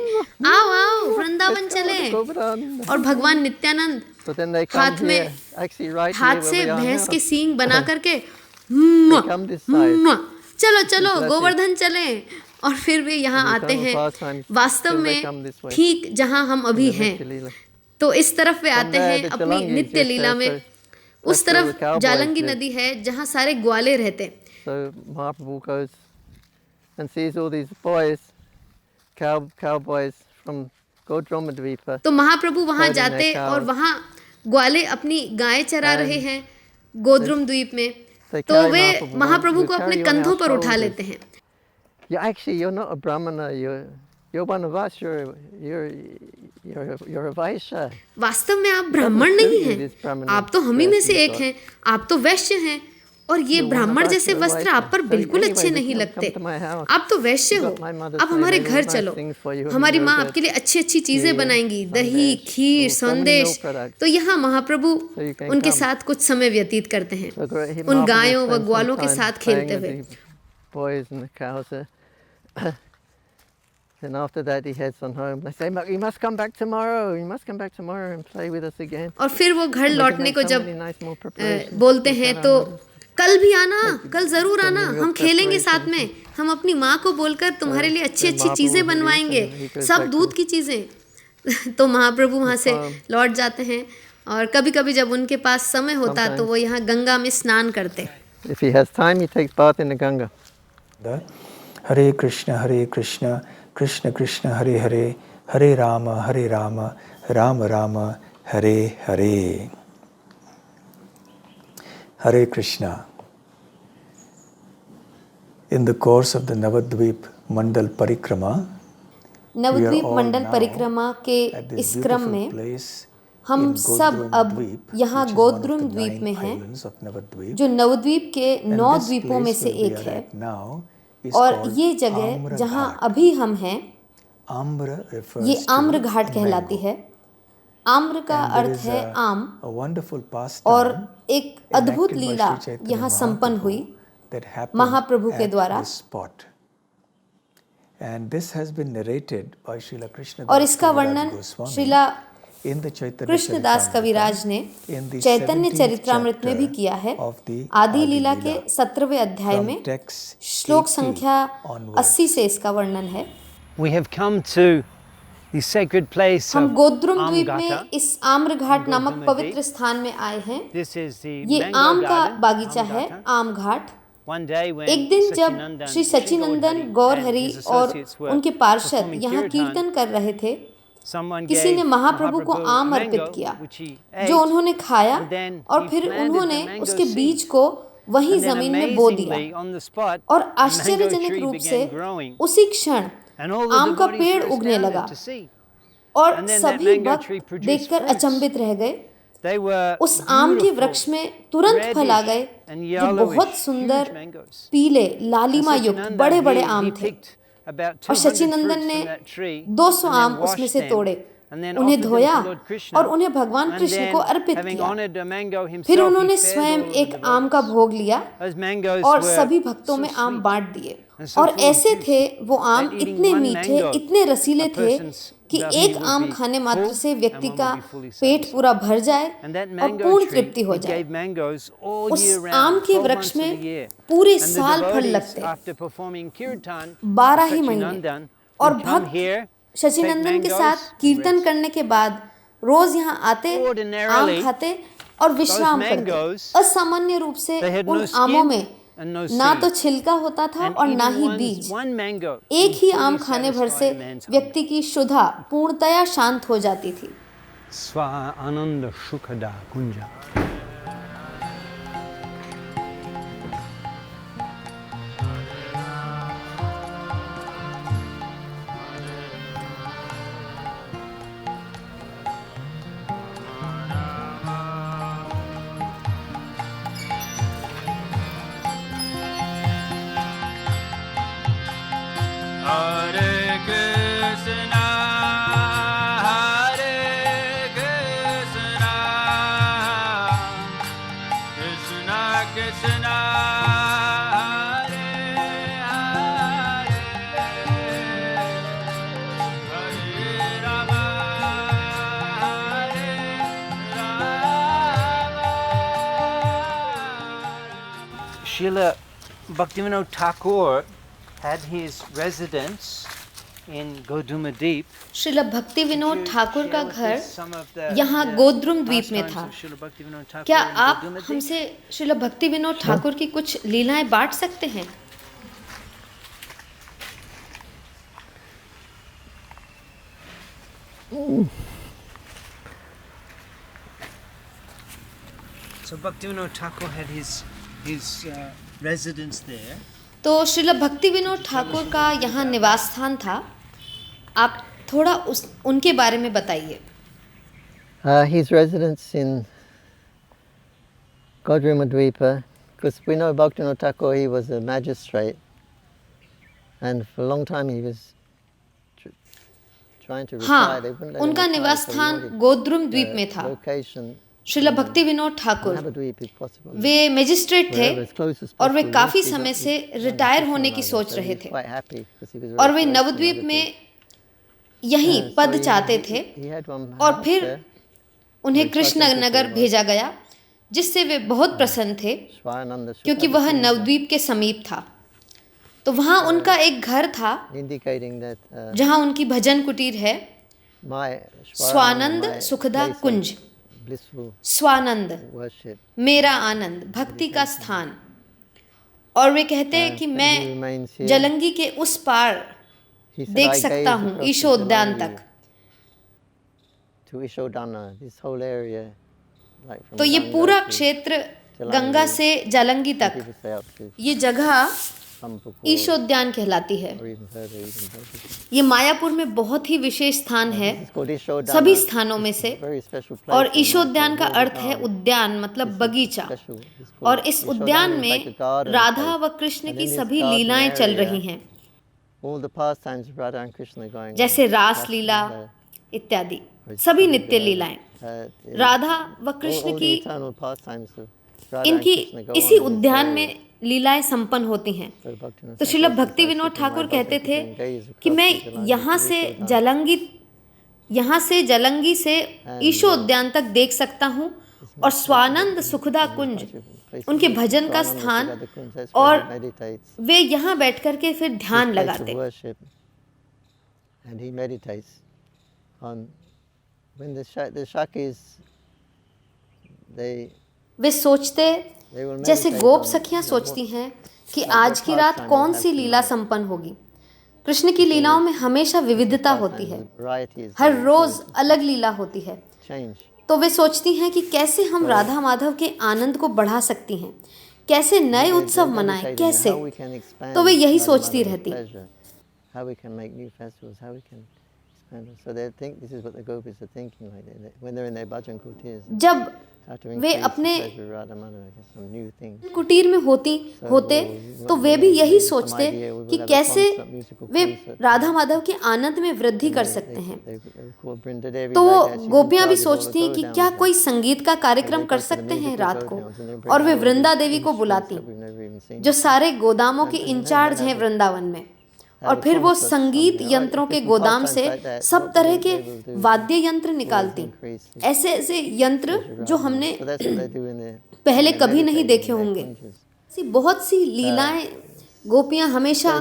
B: आओ आओ वृंदावन वृंदावन चलें।
E: Govardhan.
B: और भगवान नित्यानंद
E: So then they
B: हाथ
E: come
B: में
E: here, actually right
B: हाथ
E: here
B: से
E: where we are
B: भैंस
E: now.
B: के सींग बना करके
E: come this side.
B: चलो चलो
E: Bless you.
B: गोवर्धन चलें। और फिर वे यहाँ
E: And they
B: आते
E: come
B: हैं
E: past times,
B: वास्तव
E: till they
B: में
E: come this way.
B: ठीक जहाँ हम अभी
E: The
B: हैं,
E: Nitya Leela.
B: तो इस तरफ वे
E: From
B: आते
E: there,
B: हैं
E: the
B: अपनी
E: Jalangi
B: नित्य
E: just
B: लीला
E: there,
B: में।
E: so
B: उस
E: that's where the
B: तरफ
E: cowboys
B: जालंगी
E: live.
B: नदी है जहाँ सारे ग्वाले रहते हैं।
E: So Mahaprabhu goes and sees all these boys, cowboys from Godromadvipa.
B: तो महाप्रभु वहाँ
E: Herding their
B: जाते
E: cows.
B: और वहाँ ग्वाले अपनी गायें चरा
E: And
B: रहे हैं गोद्रुम द्वीप में।
E: they
B: तो
E: carry
B: way
E: Mahaprabhu,
B: Mahaprabhu
E: we
B: को अपने
E: carry on
B: कंधों
E: our
B: पर उठा
E: shoulders.
B: लेते हैं।
E: You're not a brahmana. You're one of us. You're a Vaishya.
B: वास्तव में आप ब्राह्मण नहीं
E: This
B: हैं,
E: Brahmana
B: आप तो हम ही में से
E: dress
B: एक
E: you've
B: हैं। आप तो वैश्य हैं और ये
E: You're one
B: ब्राह्मण
E: of us,
B: जैसे
E: you're
B: वस्त्र
E: Vaishya.
B: आप पर
E: So
B: बिल्कुल
E: anyway,
B: अच्छे
E: you
B: नहीं
E: come
B: लगते।
E: to my house.
B: आप तो वैश्य
E: You
B: हो,
E: got my mother's
B: आप हमारे
E: made
B: घर
E: nice
B: चलो।
E: things for you and
B: हमारी माँ
E: yogurt.
B: आपके लिए अच्छी अच्छी चीजें
E: खीर,
B: बनाएंगी, दही,
E: संदेश,
B: खीर,
E: so many
B: संदेश।
E: milk products.
B: तो यहाँ महाप्रभु
E: So you can
B: उनके
E: come.
B: साथ कुछ समय व्यतीत करते हैं,
E: So
B: उन
E: Mahaprabhu
B: गायों व
E: spends some
B: ग्वालों के
E: time
B: साथ
E: playing
B: खेलते
E: with
B: हुए।
E: the boys and the cows there. Then after that he heads on home. They say, you must come back tomorrow. You must come back tomorrow and play with us again.
B: और फिर वो घर
E: We can
B: लौटने
E: make
B: को
E: so
B: जब
E: many nice more preparations.
B: बोलते
E: We
B: हैं
E: can
B: तो
E: have
B: कल भी आना, कल जरूर आना,
E: Something
B: हम
E: with
B: खेलेंगे साथ
E: preparation.
B: में। हम अपनी माँ को बोलकर तुम्हारे लिए अच्छी
E: then
B: अच्छी
E: Mahaprabhu
B: चीजें
E: leaves
B: बनवाएंगे,
E: and he goes
B: सब
E: back
B: दूध
E: to-
B: की चीजें। तो महाप्रभु वहाँ से लौट जाते हैं और कभी कभी जब उनके पास समय होता तो वो यहाँ गंगा में स्नान करते।
E: If he has time, he takes bath in the Ganga.
F: Hare Krishna Krishna Krishna Hare Hare, Hare Ram Ram Ram Hare Hare. Hare Krishna. In the course of the Navadvip Mandal Parikrama,
B: Nabadwip मंडल परिक्रमा के
F: at this
B: इस क्रम
F: beautiful
B: में
F: place
B: हम
F: in
B: सब
F: Godrum
B: अब
F: Dweep,
B: यहाँ
F: which is one of
B: गोद्रुम
F: the
B: द्वीप
F: 9
B: में हैं,
F: islands of Navadvip.
B: जो नवद्वीप के
F: And
B: 9
F: this
B: द्वीपों में
F: place
B: से
F: where we
B: एक
F: are
B: है।
F: at now is
B: और
F: called
B: ये जगह
F: Amra
B: जहाँ
F: Ghat.
B: अभी हम हैं,
F: Amra refers
B: ये
F: to
B: आम्र घाट कहलाती
F: mango.
B: है। आम्र का
F: And there
B: अर्थ
F: is
B: है आम,
F: a wonderful
B: और
F: pastime
B: एक अद्भुत
F: enacted by
B: Leela
F: Sri Chaitanya
B: यहाँ संपन्न हुई
F: Mahaprabhu that happened
B: महाप्रभु के
F: at
B: द्वारा।
F: this spot. And this has been narrated by Srila Krishna
B: और
F: Das
B: इसका
F: Kaviraj
B: वर्णन
F: Goswami
B: Srila
F: in the Chaitanya
B: Krishnadas
F: Charitamrita
B: कविराज ने
F: in the
B: चैतन्य
F: 17th
B: चरित्रामृत में भी
F: chapter
B: किया है।
F: of the
B: आदि लीला
F: Adi
B: के
F: Leela.
B: 17वें अध्याय
F: From
B: में
F: text
B: श्लोक
F: 80
B: संख्या
F: onwards.
B: 80 से इसका वर्णन है।
C: We have come to the sacred place
B: हम
C: of
B: गोद्रुम द्वीप
C: Amgata.
B: में इस आम्र घाट नामक
C: गोद्रुम
B: पवित्र
C: द्वीप।
B: स्थान में आए हैं।
C: This is the
B: ये
C: mango
B: आम का
C: garden,
B: बागीचा है,
C: Amgata.
B: आम घाट।
C: One day when
B: एक दिन जब
C: Sachinandan,
B: Shri सच्चिनंदन Gaur Hari
C: and his
B: और
C: associates were
B: उनके पार्षद
C: performing
B: यहाँ
C: kirtan,
B: कीर्तन कर रहे थे,
C: someone
B: किसी ने
C: gave
B: महाप्रभु को
C: Mahaprabhu
B: आम
C: a
B: अर्पित
C: mango,
B: किया,
C: which he
B: जो
C: ate,
B: उन्होंने खाया
C: and then
B: और
C: he
B: फिर
C: planted
B: उन्होंने
C: the mango
B: उसके
C: seed.
B: बीज को वहीं
C: And then
B: जमीन में बो दिया
C: amazingly, on the spot,
B: और
C: the mango
B: आश्चर्यजनक
C: tree
B: रूप
C: began
B: से
C: growing.
B: उसी क्षण
C: And all the
B: आम का
C: devotees
B: पेड़
C: were
B: उगने
C: astounded
B: लगा
C: to see.
B: और
C: And then that
B: सभी
C: mango
B: भक्त
C: tree produced
B: देखकर
C: fruits.
B: अचंभित रह गए।
C: They were
B: उस आम के
C: beautiful,
B: वृक्ष में तुरंत फल आ गए
C: reddish and
B: जो बहुत
C: yellowish,
B: सुंदर
C: huge mangoes.
B: पीले
C: And
B: लालिमा युक्त
C: Sachinandan,
B: बड़े बड़े
C: he
B: आम थे
C: picked about
B: और
C: 200
B: सच्चिनंदन
C: fruits
B: ने
C: from that tree
B: 200
C: and
B: आम
C: then
B: उसमें
C: washed
B: से
C: them
B: तोड़े,
C: and then
B: उन्हें
C: offered them
B: धोया
C: to Lord Krishna.
B: और उन्हें भगवान
C: And
B: कृष्ण
C: then,
B: को अर्पित
C: having
B: किया।
C: honored the mango
B: फिर
C: himself,
B: उन्होंने
C: he fed
B: स्वयं
C: all the
B: एक आम का
C: devotees.
B: भोग लिया
C: Those mangoes
B: और
C: were
B: सभी भक्तों
C: so
B: में आम
C: sweet
B: बांट दिए।
C: and so
B: और
C: full of
B: ऐसे
C: juice
B: थे वो आम,
C: that eating
B: इतने
C: one
B: मीठे,
C: mango,
B: इतने रसीले
C: a
B: थे
C: person's
B: कि
C: belly
B: एक
C: would
B: आम
C: be
B: खाने मात्र
C: full
B: से व्यक्ति
C: and one
B: का
C: would be fully
B: pet
C: satisfied.
B: पूरा भर जाए
C: And that
B: और
C: mango
B: पूर्ण
C: tree,
B: तृप्ति हो
C: it
B: जाए।
C: gave mangoes all
B: उस
C: year round,
B: आम के
C: 12
B: वृक्ष
C: months of the
B: में
C: year.
B: पूरे
C: And the
B: साल फल
C: devotees,
B: लगते,
C: after performing kirtan,
B: 12
C: with
B: ही महीने।
C: Sachinandan,
B: और
C: would come
B: भक्त
C: here,
B: शचिनंदन के
C: take
B: साथ
C: mangoes,
B: कीर्तन
C: rest.
B: करने के बाद रोज यहाँ आते, आम
C: Ordinarily,
B: खाते और विश्राम करते।
C: mangoes,
B: असामान्य रूप से
C: they had
B: उन
C: no skin
B: आमों में
C: and no
B: ना तो
C: seed.
B: छिलका होता था
C: And
B: और ना ही
C: eating
B: बीज।
C: one mango
B: एक ही
C: would
B: आम
C: fully
B: खाने भर
C: satisfy
B: से
C: a man's hunger.
B: व्यक्ति की क्षुधा पूर्णतया शांत हो जाती थी।
C: स्वा आनंद सुखदा कुंजा।
D: Hare Krishna, Hare Krishna,
C: Srila Bhaktivinoda Thakur had his residence in Godumadeep.
B: Srila भक्ति विनोद ठाकुर का
C: Share with
B: घर
C: us some of the-
B: यहाँ
C: the
B: गोद्रुम द्वीप में
C: pastimes
B: था।
C: of Srila Bhaktivinoda Thakur
B: क्या
C: in
B: आप
C: Godumadeep?
B: हमसे श्रील भक्ति विनोद ठाकुर की कुछ लीलाएं बांट सकते हैं?
C: So Bhaktivinoda Thakur had his residence there.
B: तो श्रील भक्ति विनोद ठाकुर का यहाँ निवास स्थान था। आप थोड़ा उनके बारे में बताइए।
E: His residence in Godrumadvipa, because we know Bhaktivinoda Thakur, he was a magistrate, and for a long time he was trying to retire.
B: हाँ,
E: They wouldn't let him
B: उनका
E: retire,
B: निवास
E: so he
B: स्थान
E: wanted,
B: गोद्रुम द्वीप में था।
E: location
B: श्रील भक्ति Vinod Thakur
E: Navadvip if possible.
B: Way magistrate थे
E: Wherever as close as
B: और वे
E: possible.
B: काफी
E: He
B: समय
E: got-
B: से
E: he
B: रिटायर
E: wanted
B: होने
E: to
B: की
E: know,
B: सोच
E: so
B: रहे
E: he was
B: थे
E: quite happy because he was
B: और
E: very
B: वे
E: close to
B: नवद्वीप
E: Navadvip.
B: में यहीं
E: So
B: पद
E: he-
B: चाहते थे
E: he had one
B: और
E: house
B: फिर
E: there,
B: उन्हें
E: Very
B: Krishna
E: fortunate
B: Nagar
E: he was.
B: भेजा गया, जिससे वे बहुत प्रसन्न थे
E: Swarananda
B: क्योंकि वह
E: Sukhadev,
B: नवद्वीप के समीप था। तो वहाँ उनका एक घर था
E: indicating that
B: जहाँ उनकी भजन कुटीर है,
E: my
B: Swanand
E: my
B: Sukhda
E: place of
B: Kunj.
E: blissful
B: Swanand
E: worship.
B: मेरा आनंद, भक्ति का स्थान। और वे कहते हैं कि
E: he
B: मैं
E: remains here.
B: जलंगी के उस पार
E: He said,
B: देख
E: "I
B: सकता
E: gaze
B: हूँ
E: across the
B: ईशोद्यान
E: Jalangi
B: तक।
E: to Ishodana, this whole area, like from
B: तो ये
E: Ganga
B: पूरा
E: to
B: क्षेत्र
E: जलंगी,
B: गंगा से जालंगी तक,
E: people say up to
B: ये जगह
E: Sampapur,
B: ईशोद्यान कहलाती है।
E: or even further, even further.
B: ये मायापुर में बहुत ही विशेष स्थान है
E: It's called Ishodana.
B: सभी स्थानों में से।
E: Very special place
B: और
E: in
B: ईशोद्यान का
E: Mayapur.
B: अर्थ है उद्यान, मतलब बगीचा।
E: Special. It's called
B: और इस
E: Ishodana
B: उद्यान
E: is
B: में
E: like a garden
B: Radha
E: place.
B: व कृष्ण
E: And
B: की
E: in this
B: सभी
E: garden
B: लीलाएं चल
E: area,
B: रही हैं,
E: all the pastimes of Radha and Krishna are going on.
B: जैसे रास लीला इत्यादि, सभी नित्य लीलाएं राधा व कृष्ण
E: all
B: की
E: the eternal pastimes of Radha and
B: इनकी
E: Krishna go
B: इसी
E: on in this
B: उद्यान
E: area.
B: में लीलाएं संपन्न होती हैं।
E: So Bhaktivinoda
B: तो श्रील
E: Thakur
B: भक्ति
E: says,
B: Vinod
E: "I
B: Thakur
E: sit in my
B: कहते
E: bhajan
B: थे
E: and gaze
B: कि
E: across
B: मैं
E: the Jalangi
B: यहाँ
E: to
B: से
E: Ishodana."
B: जलंगी से ईशो उद्यान तक देख सकता हूँ और स्वानंद सुखदा कुंज उनके भजन का स्थान, और वे यहाँ बैठ कर के फिर ध्यान लगाते।
E: And he meditates on when the Shakis
B: वे सोचते, जैसे गोप सखियाँ सोचती हैं कि आज की रात कौन सी लीला संपन्न होगी। कृष्ण की लीलाओं में हमेशा विविधता होती है, हर रोज अलग लीला होती है। तो वे सोचती हैं कि कैसे हम राधा माधव के आनंद को बढ़ा सकती हैं, कैसे नए उत्सव मनाएं, कैसे। तो वे यही सोचती रहती।
E: How we can make new festivals, how we can expand. So they think this is what the gopis are thinking, like when they're in their bhajan kutis.
B: जब
E: How to
B: way
E: increase the
B: अपने
E: pleasure of Radha Madhava, I guess, some new things.
B: कुटीर में होते तो वे भी यही सोचते कि कैसे वे राधा माधव के आनंद में वृद्धि कर सकते हैं। तो वो गोपियाँ भी सोचती हैं कि क्या कोई संगीत का कार्यक्रम कर सकते हैं रात को, और वे वृंदा देवी को बुलाती, जो सारे गोदामों के इंचार्ज हैं वृंदावन में। और फिर वो संगीत यंत्रों के गोदाम से सब तरह के वाद्य यंत्र निकालती, ऐसे ऐसे यंत्र जो हमने पहले कभी नहीं देखे होंगे। ऐसी बहुत सी लीलाएं गोपियां हमेशा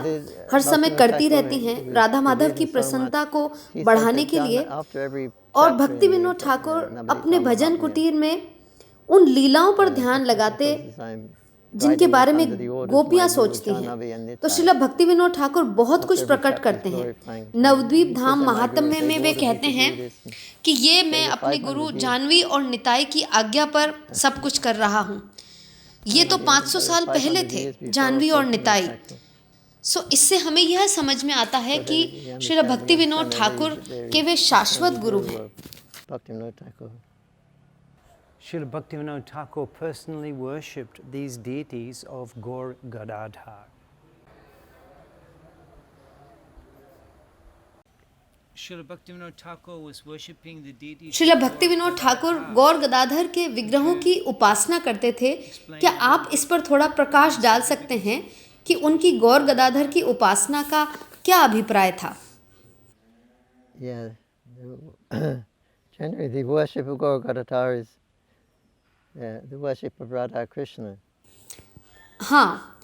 B: हर समय करती रहती हैं राधा माधव की प्रसन्नता को बढ़ाने के लिए। और भक्ति विनोद ठाकुर अपने भजन कुटीर में उन लीलाओं पर ध्यान लगाते जिनके बारे में गोपियां सोचती हैं। तो श्रील भक्ति विनोद ठाकुर बहुत कुछ प्रकट करते हैं। नवद्वीप धाम महात्म्य में वे कहते हैं कि ये मैं अपने गुरु जानवी और निताई की आज्ञा पर सब कुछ कर रहा हूँ। ये तो 500 साल पहले थे जानवी और निताई। सो इससे हमें यह समझ में आता है कि श्रील भक्ति विनोद ठाकुर के वे शाश्वत गुरु हैं।
C: Srila Bhaktivinoda Thakur personally worshipped these deities of Gaur Gadadhar. Srila Bhaktivinoda Thakur was worshipping the deities.
B: Srila भक्ति विनोद ठाकुर गौर गदाधर के विग्रहों की उपासना करते थे। क्या आप इस पर थोड़ा प्रकाश डाल सकते हैं कि उनकी गौर गदाधर की उपासना का क्या अभिप्राय था?
E: Yeah, generally the worship of Gaur Gadadhar is the worship of Radha Krishna.
B: हाँ,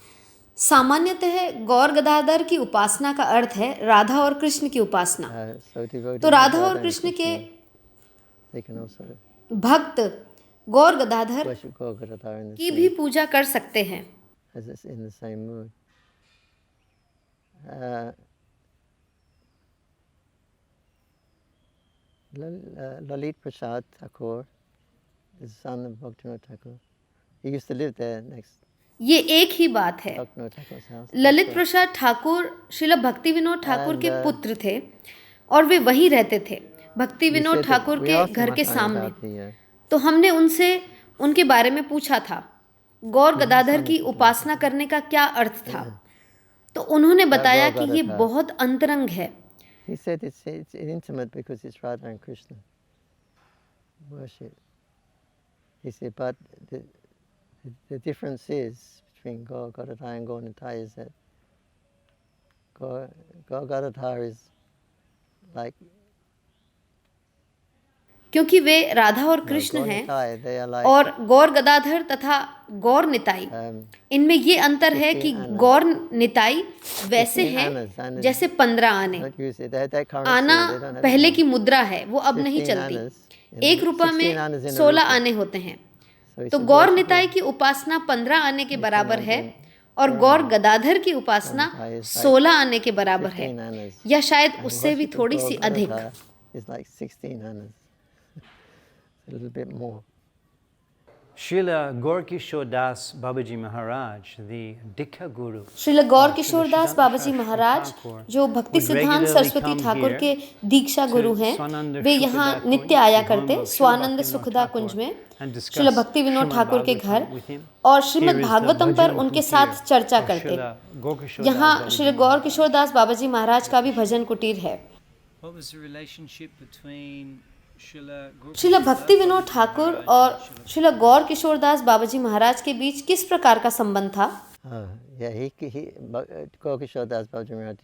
B: सामान्यतः गौर गदाधर की उपासना का अर्थ है राधा और कृष्ण की उपासना।
E: So devotees
B: तो
E: of
B: राधा
E: Radha
B: और
E: and
B: कृष्ण के
E: Krishna, they can also
B: भक्त गौर Gadadhar
E: worship Gaur Gadadhar in the
B: की
E: same,
B: भी पूजा कर सकते हैं।
E: as it's in the same mood. Uh, Lalit Prasad Thakur is the son of Bhaktivinoda Thakur. He used to live there next
B: ये एक ही बात है।
E: Bhaktivinoda Thakur's house.
B: ललित प्रसाद ठाकुर श्रील भक्ति विनोद ठाकुर के
E: And,
B: पुत्र थे और वे वहीं रहते थे भक्ति
E: We
B: Vinod
E: said that
B: Thakur
E: we
B: के
E: asked
B: घर
E: him
B: के
E: one time
B: सामने।
E: about the,
B: तो हमने उनसे उनके बारे में पूछा था गौर गदाधर की उपासना करने का क्या अर्थ था। तो उन्होंने बताया कि ये बहुत अंतरंग है।
E: he said it's intimate because it's Radha and Krishna worship. He said, but the difference is between Gaur Gadadhar and Gaur Nitai is that Gaur Gadadhar is like
B: क्योंकि वे राधा और कृष्ण
E: Gaur
B: हैं
E: Nitai, they are like
B: और गौर गदाधर तथा गौर निताई इनमें ये अंतर है कि गौर निताई वैसे हैं जैसे 15 आने।
E: don't use it. That currency,
B: आना
E: they don't have
B: पहले
E: it.
B: की मुद्रा है, वो अब नहीं
E: 15 annas
B: चलती।
E: in-
B: 1 रुपया
E: 16 annas
B: में
E: in a
B: 16
E: rupee.
B: आने होते हैं।
E: So he
B: तो
E: said,
B: गौर
E: worship
B: निताई
E: Gaur
B: की उपासना 15 आने के बराबर है
E: Gadadhar
B: और गौर गदाधर की उपासना 16 आने के बराबर है
E: 15 annas.
B: या शायद
E: And
B: उससे भी
E: worship of
B: थोड़ी
E: Gaur
B: सी अधिक।
E: Gadadhar is like 16 annas. A little bit more.
C: Srila Gorkishore Das Babaji Maharaj, the Dikha Guru,
B: Srila गौर किशोर दास बाबा जी महाराज जो भक्ति सिद्धांत सरस्वती ठाकुर के दीक्षा गुरु हैं, वे यहाँ नित्य आया करते स्वानंद सुखदा कुंज में श्रील भक्ति विनोद ठाकुर के घर और श्रीमद् भागवतम पर उनके साथ चर्चा करते। यहाँ श्री गौर किशोर दास बाबा जी महाराज का भी भजन कुटीर है।
D: What was the relationship between Srila
B: Srila भक्ति विनोद ठाकुर और श्रील गौर किशोर दास बाबा जी महाराज के बीच किस प्रकार का संबंध था?
E: Yeah, Gaur Kishore Das Babaji Maharaj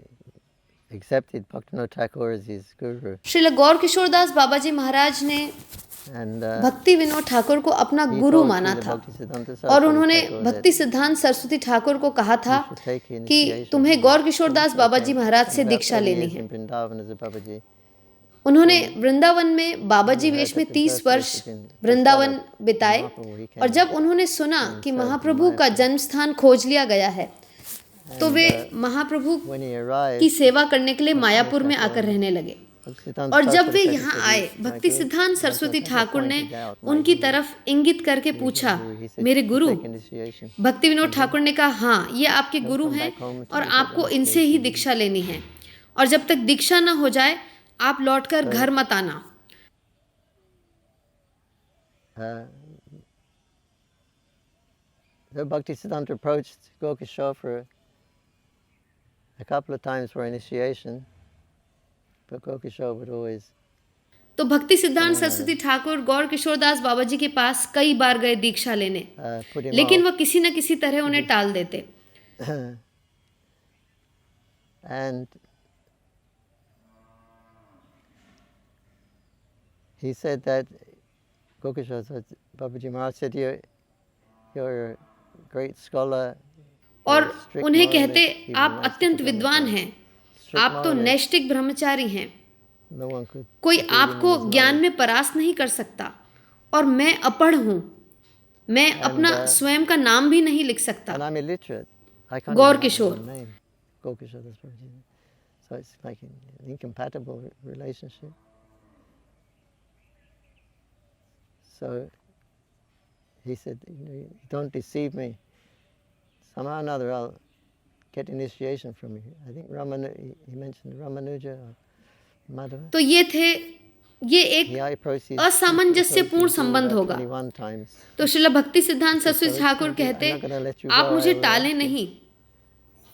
E: accepted Bhaktivinoda Thakur as his guru.
B: Srila गौर किशोर दास बाबा जी महाराज ने
E: And
B: भक्ति विनोद ठाकुर को अपना
E: he
B: गुरु
E: told
B: माना
E: Srila
B: था
E: Bhaktisiddhanta
B: और
E: Saraswati
B: उन्होंने
E: Thakur
B: भक्ति
E: that
B: सिद्धांत सरस्वती ठाकुर को कहा था
E: you should take
B: कि
E: initiation
B: तुम्हें गौर किशोर दास बाबा जी
E: from
B: महाराज से
E: about
B: दीक्षा
E: 10
B: लेनी
E: years
B: है।
E: in Vrindavan as a Babaji.
B: उन्होंने वृंदावन में बाबा जी वेश में 30 वर्ष वृंदावन बिताए और जब उन्होंने सुना कि महाप्रभु का जन्म स्थान खोज लिया गया है तो वे महाप्रभु
E: When he arrived,
B: की सेवा करने के लिए मायापुर में आकर रहने लगे।
E: Bhaktisiddhanta
B: और जब वे
E: Saraswati
B: यहाँ
E: said,
B: आए
E: "My
B: भक्ति
E: guru,
B: सिद्धांत
E: my
B: सरस्वती
E: guru
B: ठाकुर ने
E: pointed out my
B: उनकी
E: guru."
B: तरफ इंगित करके पूछा,
E: He said,
B: मेरे
E: "You
B: गुरु?
E: take initiation."
B: भक्ति विनोद ठाकुर ने कहा, हाँ ये आपके गुरु हैं और आपको इनसे ही दीक्षा लेनी है और जब तक दीक्षा न हो जाए आप लौटकर घर मत आना।
E: So Bhaktisiddhanta approached Gaur Kishore for a couple of times for initiation, but Gaur Kishore would always
B: तो भक्ति सिद्धांत सरस्वती ठाकुर गौर किशोर दास बाबा जी के पास कई बार गए दीक्षा लेने,
E: put him
B: लेकिन
E: off.
B: वह किसी न किसी तरह उन्हें टाल देते।
E: And he said that Gaur Kishore said, Babaji Maharaj said, you're a great scholar.
B: और
E: you're strict
B: उन्हें
E: moralist,
B: कहते
E: he
B: आप
E: renounced
B: अत्यंत
E: the
B: विद्वान
E: Brahmacharya.
B: हैं,
E: Strict
B: आप तो
E: moralist.
B: नैष्टिक ब्रह्मचारी हैं,
E: No one could
B: कोई
E: defeat him in
B: आपको
E: his
B: ज्ञान
E: knowledge.
B: में परास्त नहीं कर सकता और मैं अपढ़ हूँ, मैं अपना स्वयं का नाम भी नहीं लिख सकता।
E: And I'm illiterate. I can't
B: Gaur
E: even write
B: Kishore.
E: my name. Gaur Kishore, that's Babaji. So it's like an incompatible relationship. So he said, don't deceive me. Somehow or another I'll get initiation from you. I think he mentioned Ramanuja or Madhava.
B: तो ये एक
E: He approached his
B: असामंजस्यपूर्ण
E: approached his
B: संबंध
E: guru
B: होगा।
E: 21 times.
B: तो श्रील भक्ति सिद्धांत सरस्वती ठाकुर कहते, आप मुझे टाले नहीं,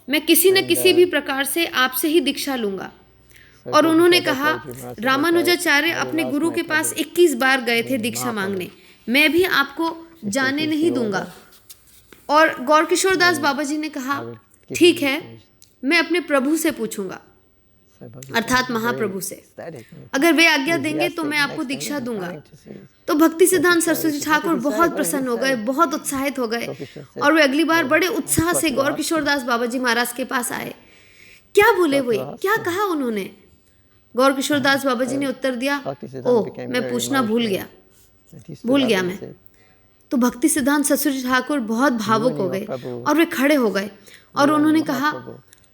B: मैं किसी न किसी भी प्रकार से आपसे ही दीक्षा लूंगा। और उन्होंने कहा, रामानुजाचार्य अपने गुरु के पास 21 बार गए थे दीक्षा मांगने, मैं भी आपको जाने नहीं दूंगा। और गौर किशोर दास बाबा जी ने कहा, ठीक है, मैं अपने प्रभु से पूछूंगा। अर्थात महाप्रभु से। अगर वे आज्ञा देंगे तो मैं आपको दीक्षा दूंगा। तो भक्ति सिद्धांत सरस्वती ठाकुर बहुत प्रसन्न हो गए, बहुत उत्साहित हो गए, और वे अगली बार बड़े उत्साह से गौर किशोरदास बाबा जी महाराज के पास आए। क्या बोले वे, क्या कहा उन्होंने? गौर किशोरदास बाबा जी ने उत्तर दिया, ओह मैं पूछना भूल गया मैं। तो भक्ति सिद्धांत सरस्वती ठाकुर बहुत भावुक हो गए और वे खड़े हो गए और उन्होंने कहा,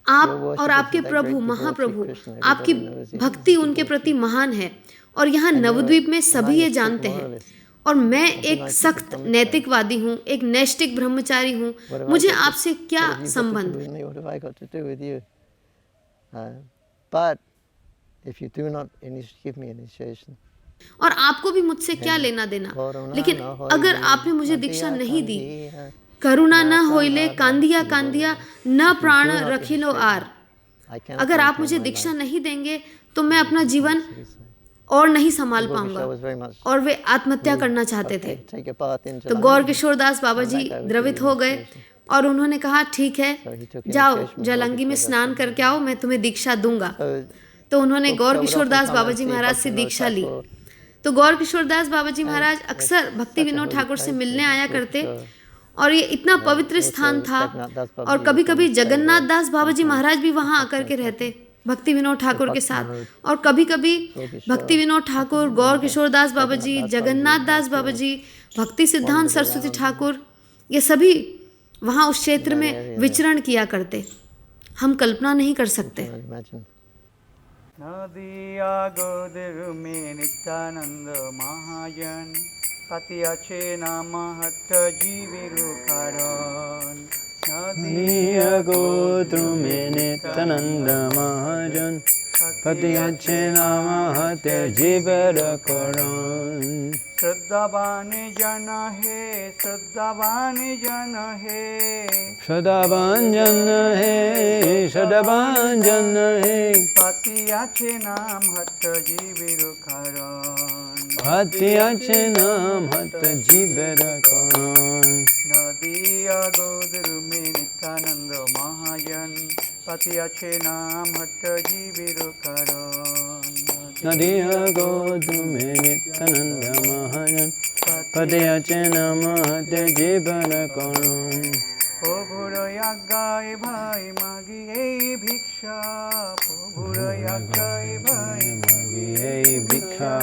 B: आप और आपके प्रभु महाप्रभु, आपकी भक्ति उनके प्रति महान है और यहाँ नवद्वीप में सभी ये जानते हैं, और मैं एक सख्त नैतिकवादी हूँ, एक नैष्टिक ब्रह्मचारी हूँ, मुझे आपसे क्या संबंध? और आपको भी मुझसे क्या लेना देना? लेकिन अगर आपने मुझे दीक्षा नहीं दी, करुणा न होइले कांदिया कांदिया न प्राण रखिलो आर, अगर आप मुझे दीक्षा नहीं देंगे तो मैं अपना जीवन और नहीं संभाल पाऊंगा। और वे आत्महत्या करना चाहते थे। तो गौर किशोरदास बाबा जी द्रवित हो गए और उन्होंने कहा, ठीक है, जाओ जलंगी में स्नान करके आओ, मैं तुम्हें दीक्षा दूंगा। तो उन्होंने गौर किशोरदास बाबा जी महाराज से दीक्षा ली। तो गौर किशोरदास बाबा जी महाराज अक्सर भक्ति विनोद ठाकुर से मिलने आया करते, और ये इतना पवित्र स्थान था। और कभी कभी जगन्नाथ दास बाबा जी महाराज भी वहाँ आकर के रहते भक्ति विनोद ठाकुर के साथ, और कभी कभी भक्ति विनोद ठाकुर, गौर किशोरदास बाबा जी, जगन्नाथ दास बाबा जी, भक्ति सिद्धांत सरस्वती ठाकुर, ये सभी वहाँ उस क्षेत्र में विचरण किया करते। हम कल्पना नहीं कर सकते।
G: नदिया गोदर में नित्यानंद महाजन पति अच्छे नाम हत जीविरु कारण।
C: नदिया गोत्र में नित्यानंद महाजन पति अच्छे नाम हत जीवर कारण।
G: श्रद्धावान जन है, श्रद्धावान जन है,
C: श्रद्धावान जन है, श्रद्धावान जन है,
G: पति अच्छे नाम हत जीविरु कारण।
C: पति अच्छे नाम हत जीवर कारण।
G: नदिया गोदर में नित्यानंद महाजन पति अच्छे नाम हट जीविरु कारण।
C: नदिया गोत्र में नित्यानंद महाजन पति अच्छे नाम हत जीवर कारण।
G: প্রভুর আজ্ঞায় ভাই মাগি এই ভিক্ষা, প্রভুর আজ্ঞায় ভাই
C: মাগি এই ভিক্ষা।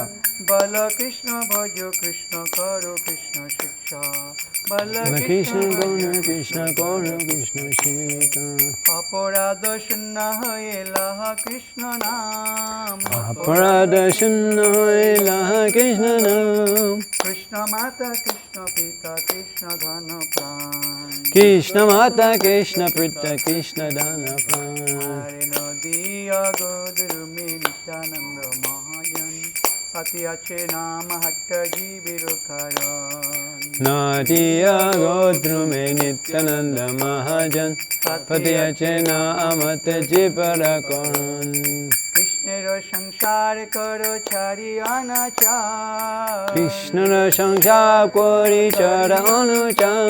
G: বল কৃষ্ণ ভজ কৃষ্ণ করো কৃষ্ণ শিক্ষা, বল
C: কৃষ্ণ গণ কৃষ্ণ করো কৃষ্ণ শিক্ষা।
G: অপরাধ শূন্য হয়ে লাহা কৃষ্ণ নাম,
C: অপরাধ শূন্য হয়ে লাহা কৃষ্ণ নাম।
G: কৃষ্ণ মাতা কৃষ্ণ পিতা কৃষ্ণ ধন প্রাণ,
C: কৃষ্ণ মাতা কৃষ্ণ পিতা কৃষ্ণ দান প্রাণ।
G: हरे नदिया गोदर में नित्यानंद महाजन पति अच्छे नाम हट जीविरु कारण।
C: नदिया गोत्र में नित्यानंद महाजन पति अच्छे नाम हत जीवर कारण।
G: कृष्णेर संसार करो छाड़ी अनाचार,
C: কৃষ্ণর সংসার করি চর অনুচার।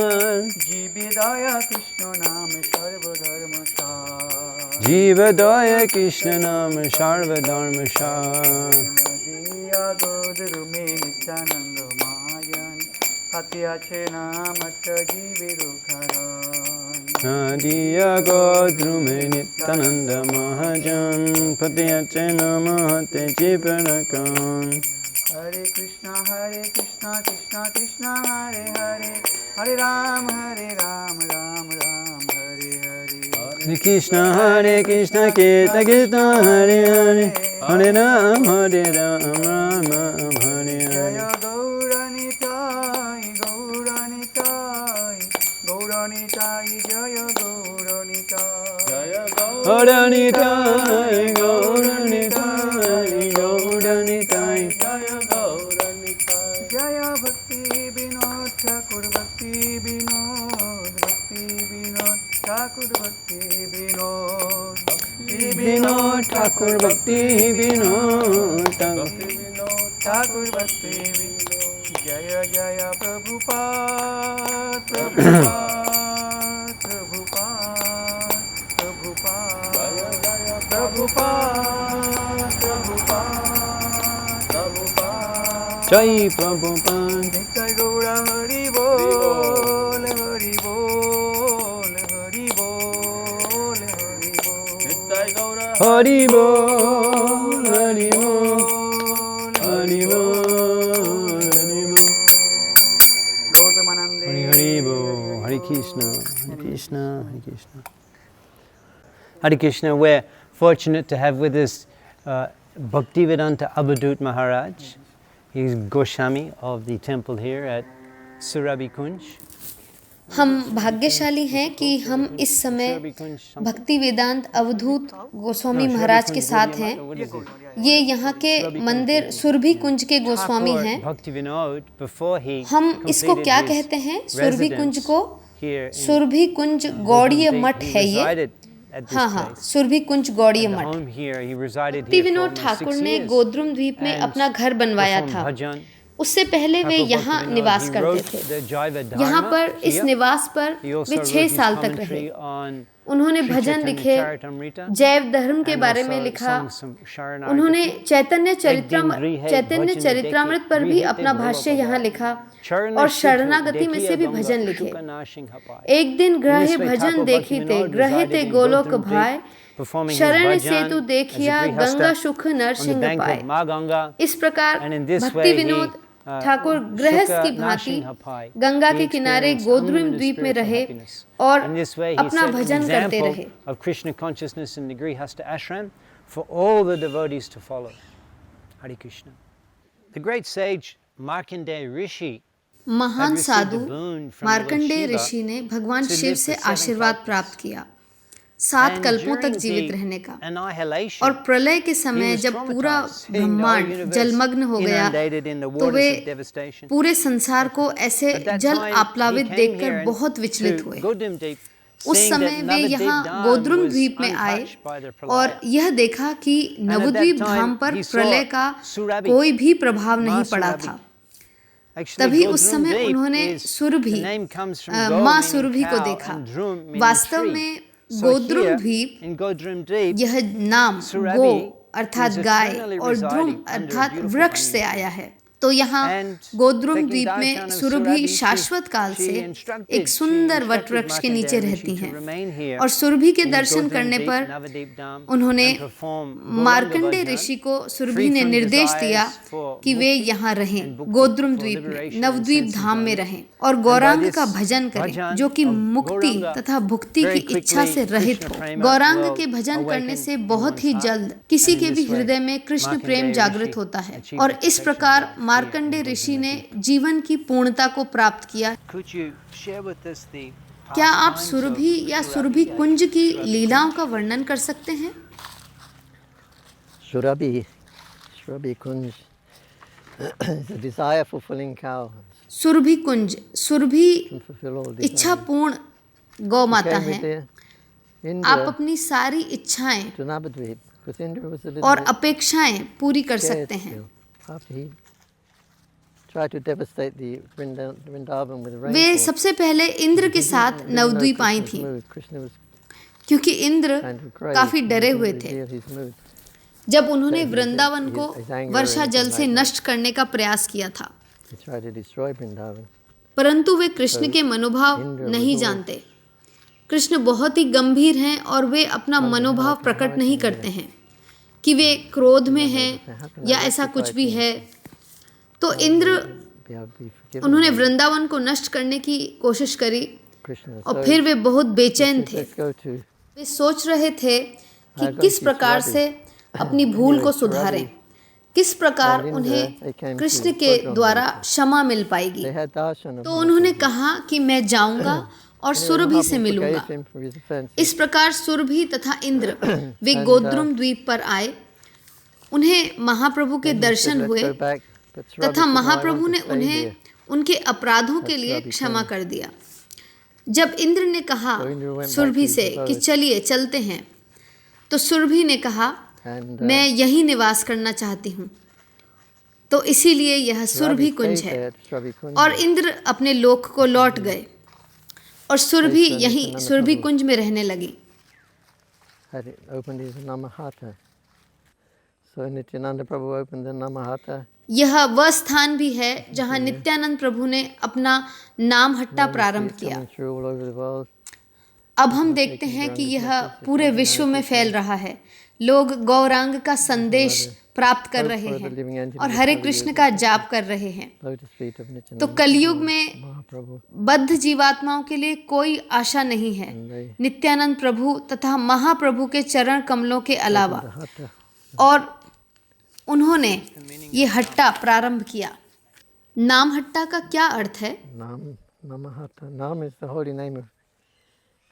G: जीवी दया कृष्ण नाम सर्वधर्म सार,
C: জীব দয় কৃষ্ণ নাম সর্বধর্ম সার।
G: नदिया गोदर में नित्यानंद महाजन पति अच्छे नाम हट जीविरु कारण।
C: नदिया गोत्र में नित्यानंद महाजन पति अच्छे नाम हत जीवर कारण।
G: हरे कृष्णा कृष्णा कृष्णा हरे हरे, हरे राम राम राम हरे हरे।
C: हरे कृष्ण कृष्ण कृष्ण हरे हरे, हरे राम राम राम हरे
G: जय
C: हरे।
G: गौरनिताय गौरनिताय गौरनिताय जय गौरनिताय,
C: गौरनिताय गौरनिताय गौरनिताय
G: जय गौरनिताय। जय भक्ति विनोद ठाकुर भक्ति विनोद, भक्ति विनोद ठाकुर भक्ति विनोद,
C: विनोद ठाकुर भक्ति विनोद
G: ठाकुर भक्ति विनोद। जय जय Prabhupada Prabhupada Prabhupada Prabhupada Prabhupada
C: Jai Prabhupada.
G: Nitai Gaura Hari Bol, Hari Bol, Hari Bol, Hari Bol. Nitai Gaura
C: Hari Bol, Hari Bol, Hari Bol, Hari Bol.
G: Gaur Premanande.
C: Hari Hari Bol, Hare Krishna, Hare Krishna, Hare Krishna. Hare Krishna, we're fortunate to have with us Bhaktivedanta Avadut Maharaj. He's Goswami of the temple here at Surabhi Kunj.
B: हम भाग्यशाली हैं कि हम इस समय भक्ति वेदांत अवधूत गोस्वामी महाराज के साथ हैं। ये यहाँ के मंदिर सुरभि कुंज के गोस्वामी हैं। हम इसको क्या कहते हैं? सुरभि कुंज को सुरभि कुंज गौड़ीय मठ है ये। हाँ, सुरभि कुंज गौड़ीय मठ। भक्ति विनोद ठाकुर ने गोद्रुम द्वीप में अपना घर बनवाया था। उससे पहले वे यहाँ निवास करते थे। यहाँ पर इस निवास पर वे 6 साल तक रहे। उन्होंने भजन लिखे, जैव धर्म के बारे में लिखा। उन्होंने चैतन्य चरित्रामृत पर भी अपना भाष्य यहाँ लिखा और शरणागति में से भी भजन लिखे। एक दिन ग्रहे भजन देखी ते, ग्रहे ते गोलोक भाई, शरण से तू देखिया गंगा सुख नरसिंह पाए। इस प्रकार भक्ति विनोद ठाकुर गृहस्थ की भांति गंगा के किनारे गोद्रुम द्वीप में रहे और अपना भजन करते रहे।
C: Krishna consciousness in the Grihastha ashram for all the devotees to follow. Hare Krishna. The great sage Markandeya Rishi,
B: महान साधु मार्कंडेय ऋषि ने भगवान शिव से आशीर्वाद प्राप्त किया 7 कल्पों तक जीवित रहने का। और प्रलय के समय जब पूरा ब्रह्मांड जलमग्न हो गया तो वे पूरे संसार को ऐसे जल आप्लावित देखकर बहुत विचलित हुए। उस समय वे यहाँ गोद्रुम द्वीप में आए और यह देखा कि नवद्वीप धाम पर प्रलय का कोई भी प्रभाव नहीं पड़ा था। तभी उस समय उन्होंने सुरभि माँ सुरभि को देखा। वास्तव में गोद्रुम द्वीप यह नाम गो अर्थात गाय और द्रुम अर्थात वृक्ष से आया है। तो यहाँ गोद्रुम द्वीप में सुरभि शाश्वत काल से एक सुंदर वट वृक्ष के नीचे रहती हैं और सुरभि के दर्शन करने पर उन्होंने मार्कंडेय ऋषि को सुरभि ने निर्देश दिया कि वे यहाँ रहें, गोद्रुम द्वीप में नवद्वीप धाम में रहें और गौरांग का भजन करें जो कि मुक्ति तथा भुक्ति की इच्छा से रहित हो। गौरांग के भजन करने से बहुत ही जल्द किसी के भी हृदय में कृष्ण प्रेम जागृत होता है और इस प्रकार मार्कंडेय ऋषि ने जीवन की पूर्णता को प्राप्त किया। क्या आप सुरभि या सुरभि कुंज की लीलाओं का वर्णन कर सकते हैं?
E: Surabhi Kunj is a desire fulfilling cow.
B: Surabhi कुंज, सुरभि इच्छा पूर्ण गौ माता है। आप अपनी सारी इच्छाएं और अपेक्षाएं पूरी कर सकते हैं। वे सबसे पहले इंद्र के साथ नवद्वीप आई थी क्योंकि इंद्र काफी डरे हुए थे जब उन्होंने वृंदावन को वर्षा जल से नष्ट करने का प्रयास किया था। परंतु वे कृष्ण के मनोभाव नहीं जानते। कृष्ण बहुत ही गंभीर हैं और वे अपना मनोभाव प्रकट नहीं करते हैं कि वे क्रोध में हैं या ऐसा कुछ भी है। तो इंद्र उन्होंने वृंदावन को नष्ट करने की कोशिश करी और फिर वे बहुत बेचैन थे। वे सोच रहे थे कि किस प्रकार से अपनी भूल को सुधारें, किस प्रकार उन्हें कृष्ण के द्वारा क्षमा मिल पाएगी। तो उन्होंने कहा कि मैं जाऊंगा और सुरभि से मिलूंगा। इस प्रकार सुरभि तथा इंद्र वे गोद्रुम द्वीप पर आए। उन्हें महाप्रभु के दर्शन हुए तथा महाप्रभु ने उन्हें उनके अपराधों के लिए क्षमा कर दिया। जब इंद्र ने कहा सुरभि से कि चलिए चलते हैं, तो सुरभि ने कहा मैं यहीं निवास करना चाहती हूँ। तो इसीलिए यह सुरभि कुंज है। और इंद्र अपने लोक को लौट गए और सुरभि यहीं सुरभि कुंज में रहने लगी।
E: So Nityananda Prabhu opened the Namahata
B: यह वह स्थान भी है जहाँ नित्यानंद प्रभु ने अपना नाम हट्टा प्रारंभ किया।
E: Coming through all over the world.
B: अब हम देखते हैं कि यह पूरे विश्व में फैल रहा है। लोग गौरांग का संदेश प्राप्त कर रहे हैं और हरे कृष्ण का जाप कर रहे हैं।
E: Lotus feet of Nityananda
B: तो कलयुग में
E: Mahaprabhu.
B: बद्ध जीवात्माओं के लिए कोई आशा नहीं है नित्यानंद प्रभु तथा महाप्रभु के चरण कमलों के अलावा।
E: Hatha.
B: और उन्होंने ये हट्टा प्रारंभ किया। नाम हट्टा का क्या अर्थ है?
E: Namahata. Nam is the holy name of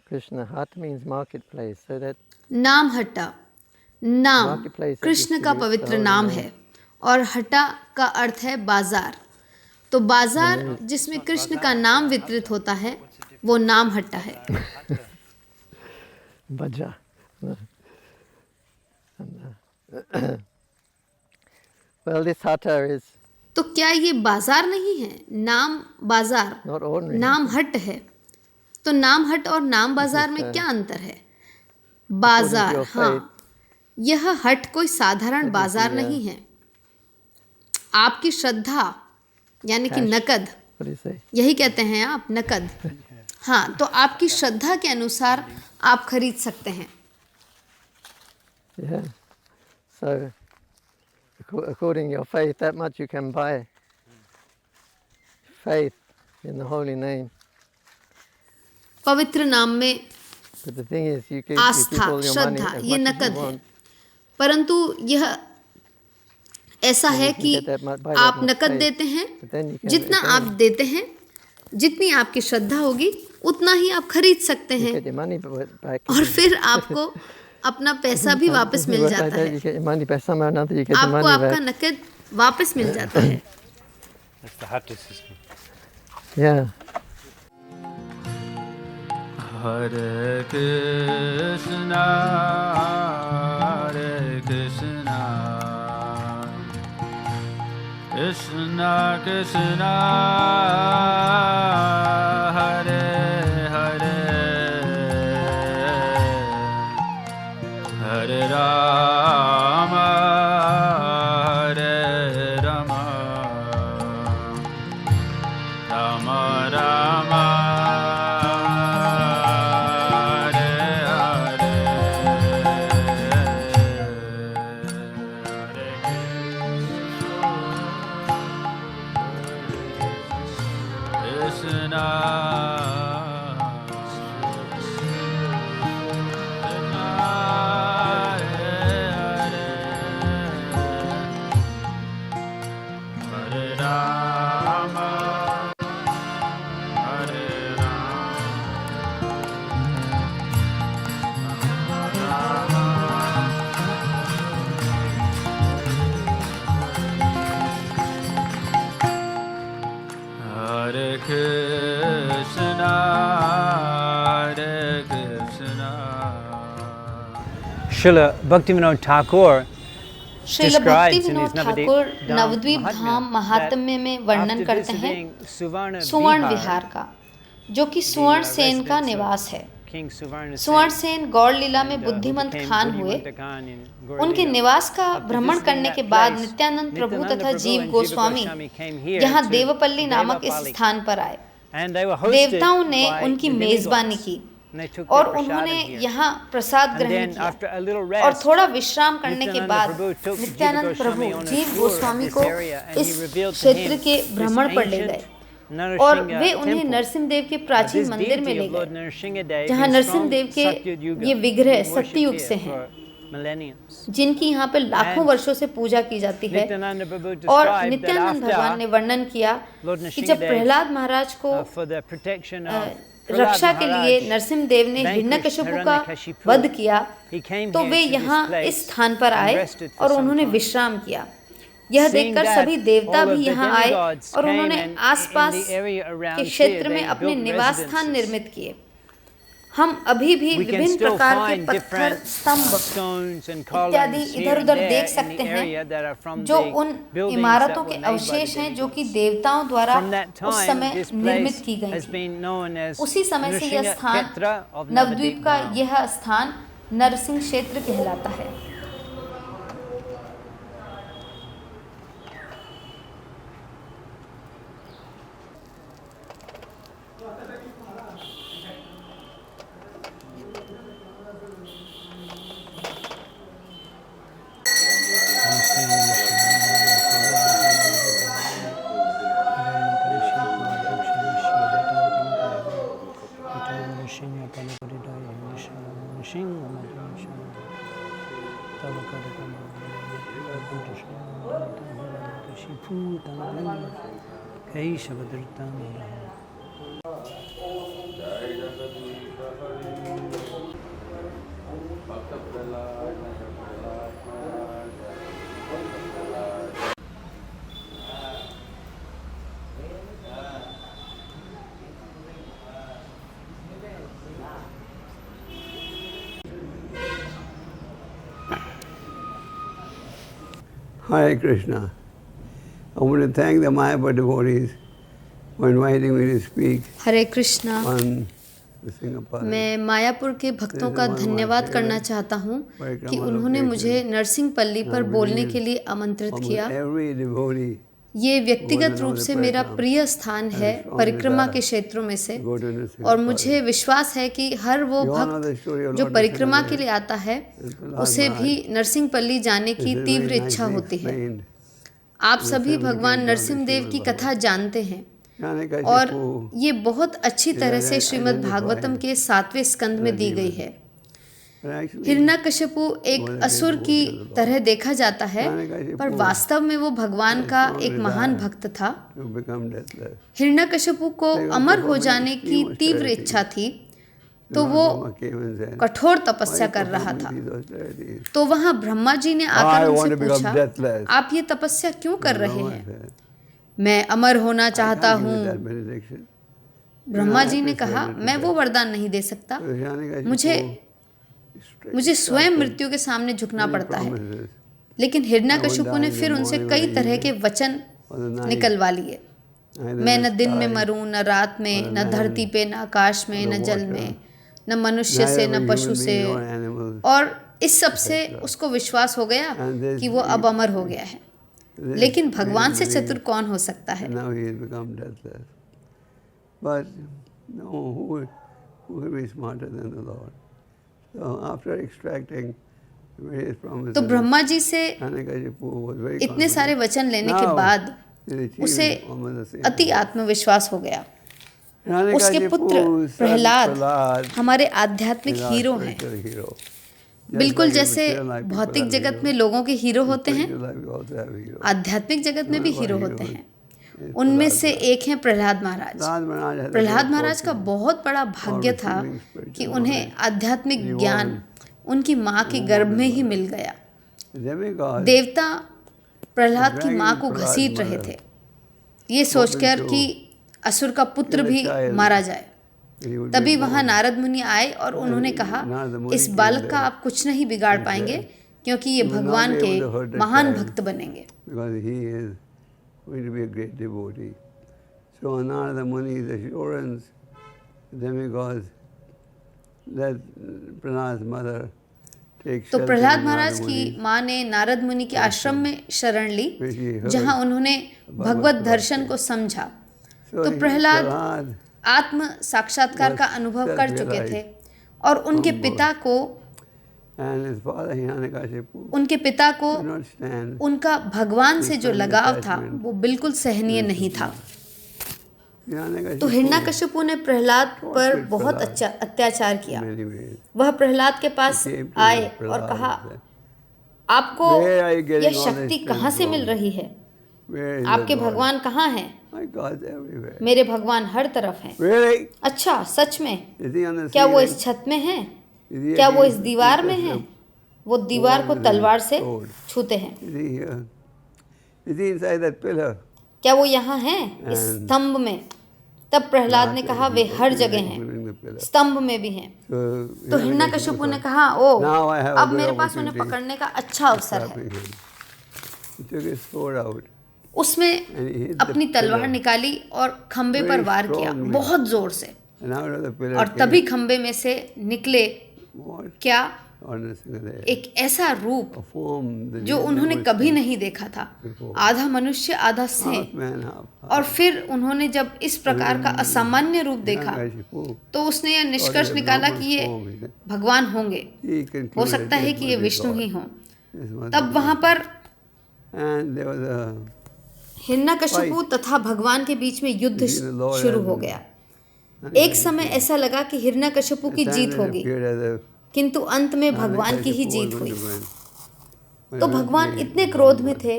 E: Krishna. Hat means marketplace. So that
B: नाम हट्टा, नाम
E: Marketplace
B: कृष्ण का
E: distributes the
B: पवित्र
E: holy
B: नाम
E: name.
B: है और हट्टा का अर्थ है बाजार। तो बाजार जिसमें कृष्ण का नाम वितरित होता है वो नाम हट्टा है।
E: Bhaja. Well, this hatha is
B: तो क्या ये बाजार नहीं है? नाम बाजार,
E: not ordinary.
B: नाम हट है। तो नाम हट और नाम बाजार में क्या अंतर है? बाजार, हाँ, यह हट कोई साधारण बाजार नहीं है। आपकी श्रद्धा यानी कि नकद,
E: What do you say?
B: यही कहते हैं आप, नकद। हाँ, तो आपकी श्रद्धा के अनुसार आप खरीद सकते हैं।
E: Yeah. So, according to your faith, that much you can buy. Faith in the holy name.
B: पवित्र नाम में
E: But the thing is, you give
B: Aastha,
E: all your money
B: Shraddha,
E: as
B: ये
E: much as
B: नकद
E: you
B: है।
E: want.
B: परंतु यह ऐसा है कि आप नकद देते हैं, जितना आप देते हैं, जितनी आपकी श्रद्धा होगी उतना ही आप खरीद सकते हैं
E: Get your money back.
B: और फिर आपको अपना पैसा भी वापस मिल जाता है।
E: You get your money back somehow or another. You get your
B: आपको
E: money
B: आपका
E: back.
B: नकद वापस मिल जाता है।
C: That's the Hatha system.
E: Yeah.
D: Hare Krishna, Hare Krishna, Krishna Krishna, Hare Hare, Hare Rama, Hare Rama, Rama Rama. Hare Krishna, Hare Krishna.
C: Srila Bhaktivinoda Thakur
B: Srila भक्ति
C: describes in
B: Vinod
C: his
B: Thakur
C: Navadvip
B: Nabadwip
C: Dham
B: Dham
C: Mahatmya
B: महात्म्य में
C: that
B: वर्णन
C: after
B: करते हैं
C: visiting Suvarna
B: सुवर्ण
C: Vihar,
B: विहार का, जो कि सुवर्ण सेन का निवास है।
C: King Suvarna
B: सुवर्ण
C: Sen,
B: सेन गौड़ लीला में
C: and,
B: बुद्धिमंत
C: became
B: खान हुए।
C: Buddhimanta Khan in Gaur
B: उनके
C: Leela.
B: निवास का
C: After
B: भ्रमण
C: visiting
B: करने
C: that
B: के बाद
C: place,
B: नित्यानंद प्रभु
C: Nityananda
B: तथा
C: Prabhu
B: जीव
C: and Jiva
B: Goswami
C: Goswami came here
B: यहाँ
C: to
B: देवपल्ली नामक इस
C: Devapalli.
B: स्थान पर आए।
C: And they were hosted
B: देवताओं ने
C: by
B: उनकी
C: the
B: मेजबानी
C: demigods.
B: की
C: And they took
B: और
C: their
B: उन्होंने
C: prasadam here.
B: यहाँ प्रसाद
C: And
B: ग्रहण
C: then after
B: किया
C: a little
B: और
C: rest,
B: थोड़ा विश्राम करने के
C: Nityananda
B: बाद
C: Prabhu took Jiva
B: Nityanand Prabhu
C: Goswami on a
B: जीव
C: tour of
B: गोस्वामी
C: this
B: को
C: area and he
B: इस
C: revealed to
B: क्षेत्र
C: him
B: के
C: this
B: भ्रमण पर ले
C: ancient
B: गए और
C: Narasingha
B: वे उन्हें
C: temple.
B: नरसिंह देव के प्राचीन
C: This
B: मंदिर में
C: deity
B: ले
C: of Lord
B: गए,
C: Narasimhadev
B: जहाँ
C: is
B: नरसिंह
C: from
B: देव के
C: Satyuga Yuga,
B: ये विग्रह
C: worshipped
B: सत्ययुग
C: here
B: से हैं,
C: for millenniums.
B: जिनकी यहाँ पे लाखों
C: And
B: वर्षों से पूजा की जाती है।
C: Nityananda Prabhu
B: और
C: described that
B: नित्यानंद भगवान ने
C: after
B: वर्णन किया
C: Lord
B: कि जब
C: Nrsimhadev,
B: प्रहलाद महाराज को
C: for the protection of
B: Raksha
C: Prahlad
B: के लिए
C: Maharaj,
B: नरसिंह देव ने
C: vanquished
B: हिरण्यकशिपु का
C: Hiranyakashipu,
B: वध किया,
C: he came
B: तो
C: here
B: वे
C: to this
B: यहाँ
C: place
B: इस स्थान पर
C: and
B: आए
C: rested for
B: और
C: some
B: उन्होंने
C: time.
B: विश्राम किया। यह
C: Seeing
B: देखकर
C: that
B: सभी देवता
C: all
B: भी
C: of the
B: यहाँ आए
C: demigods
B: और
C: came
B: उन्होंने
C: and
B: आसपास
C: in the area around
B: के
C: here,
B: क्षेत्र में
C: they
B: अपने
C: built
B: निवास स्थान
C: residences.
B: निर्मित किए। हम अभी भी
C: We can
B: विभिन्न
C: still
B: प्रकार के
C: find
B: पत्थर,
C: different
B: स्तंभ
C: stones and
B: इत्यादि
C: columns here
B: इधर-उधर
C: and
B: देख
C: there in
B: सकते
C: the
B: हैं,
C: area that are from
B: जो
C: the
B: उन
C: buildings
B: इमारतों
C: that
B: के
C: were made by
B: अवशेष
C: the
B: हैं जो कि
C: demigods.
B: देवताओं द्वारा
C: From that
B: उस
C: time,
B: समय
C: this
B: निर्मित
C: place
B: की गई
C: has
B: थी।
C: been known as
B: उसी समय से यह
C: Nrsimha
B: स्थान
C: Kshetra of
B: नवद्वीप का
C: Navadvip.
B: यह स्थान नरसिंह क्षेत्र कहलाता है।
C: Shiputang Keshavadritam.
H: Hare Krishna. I want to thank the Mayapur devotees for inviting me to speak
B: Hare Krishna.
H: on the Singapore.
B: मैं मायापुर के भक्तों का धन्यवाद करना चाहता हूँ कि उन्होंने मुझे नरसिंहपल्ली पर बोलने के लिए आमंत्रित किया।
H: Every devotee
B: ये व्यक्तिगत रूप से मेरा प्रिय स्थान है परिक्रमा के क्षेत्रों में से, और मुझे विश्वास है कि हर वो भक्त जो परिक्रमा के लिए आता है उसे भी नरसिंहपल्ली जाने की तीव्र इच्छा होती है। आप सभी भगवान नरसिंहदेव की कथा जानते हैं और ये बहुत अच्छी तरह से श्रीमद् भागवतम के 7वें स्कंद में दी गई है। हिरण्यकशिपु एक असुर की तरह देखा जाता है, पर वास्तव में वो भगवान का एक महान भक्त था। हिरण्यकशिपु को अमर हो जाने की तीव्र इच्छा थी, तो वो कठोर तपस्या कर रहा था। तो वहाँ ब्रह्मा जी ने आकर उनसे पूछा, आप ये तपस्या क्यों कर रहे हैं? मैं अमर होना चाहता हूँ। ब्रह्मा जी ने कहा, मैं वो वरदान नहीं दे सकता, मुझे स्वयं मृत्यु के सामने झुकना पड़ता है। लेकिन हिरण्यकशिपु ने फिर उनसे कई तरह के वचन निकलवा लिए। मैं न दिन में मरूं, न रात में, न धरती पे, न आकाश में, न जल में, न मनुष्य से, न पशु से। और इस सब से उसको विश्वास हो गया कि वो अब अमर हो गया है। लेकिन भगवान से चतुर कौन हो सकता है? तो ब्रह्मा जी से इतने सारे वचन लेने के बाद उसे अति आत्मविश्वास हो गया। उसके पुत्र प्रहलाद हमारे आध्यात्मिक हीरो हैं। बिल्कुल जैसे भौतिक जगत में लोगों के हीरो होते हैं, आध्यात्मिक जगत में भी हीरो होते हैं। उनमें से एक हैं प्रहलाद महाराज। प्रहलाद महाराज का बहुत बड़ा भाग्य था कि उन्हें आध्यात्मिक ज्ञान उनकी माँ के गर्भ में ही मिल गया। देवता प्रहलाद की माँ को घसीट रहे थे, ये सोचकर कि असुर का पुत्र भी मारा जाए। तभी वहाँ नारद मुनि आए और उन्होंने कहा, इस बालक का आप कुछ नहीं बिगाड़ पाएंगे, क्योंकि ये भगवान के महान भक्त बनेंगे।
H: Going to be a great devotee. So Narada Muni's assurance, demigod, that Prahlada's mother takes
B: तो प्रहलाद महाराज की माँ ने नारद मुनि के आश्रम में शरण ली, जहाँ उन्होंने भगवत दर्शन को समझा। तो प्रहलाद आत्म साक्षात्कार का अनुभव कर चुके थे और उनके पिता को उनका भगवान से जो लगाव था वो बिल्कुल सहनीय नहीं था। तो हिरण्यकशिपु ने प्रहलाद पर बहुत अच्छा अत्याचार किया। वह प्रहलाद के पास आए और कहा, आपको यह शक्ति कहाँ से मिल रही है? आपके भगवान कहाँ हैं? मेरे भगवान हर तरफ हैं। अच्छा, सच में? क्या वो इस छत में हैं? क्या वो इस दीवार में हैं? वो दीवार को तलवार से छूते हैं। क्या वो यहाँ हैं इस स्तंभ में? तब प्रहलाद ने कहा, वे हर जगह हैं, स्तंभ में भी हैं। तो हिरण्यकशिपु ने कहा, ओ, अब मेरे पास उन्हें पकड़ने का अच्छा अवसर है। उसमें अपनी तलवार निकाली और खंबे पर वार किया बहुत जोर से, और तभी खंबे में से निकले क्या? एक ऐसा रूप जो उन्होंने कभी नहीं देखा था, आधा मनुष्य आधा सिंह। और फिर उन्होंने जब इस प्रकार का असामान्य रूप देखा तो उसने यह निष्कर्ष निकाला कि ये भगवान होंगे, हो सकता है कि ये विष्णु ही हों। तब वहाँ पर हिरण्यकशिपु तथा भगवान के बीच में युद्ध शुरू हो गया। एक समय ऐसा लगा कि हिरण्यकशिपु की जीत होगी, किंतु अंत में भगवान की ही जीत हुई। तो भगवान इतने क्रोध में थे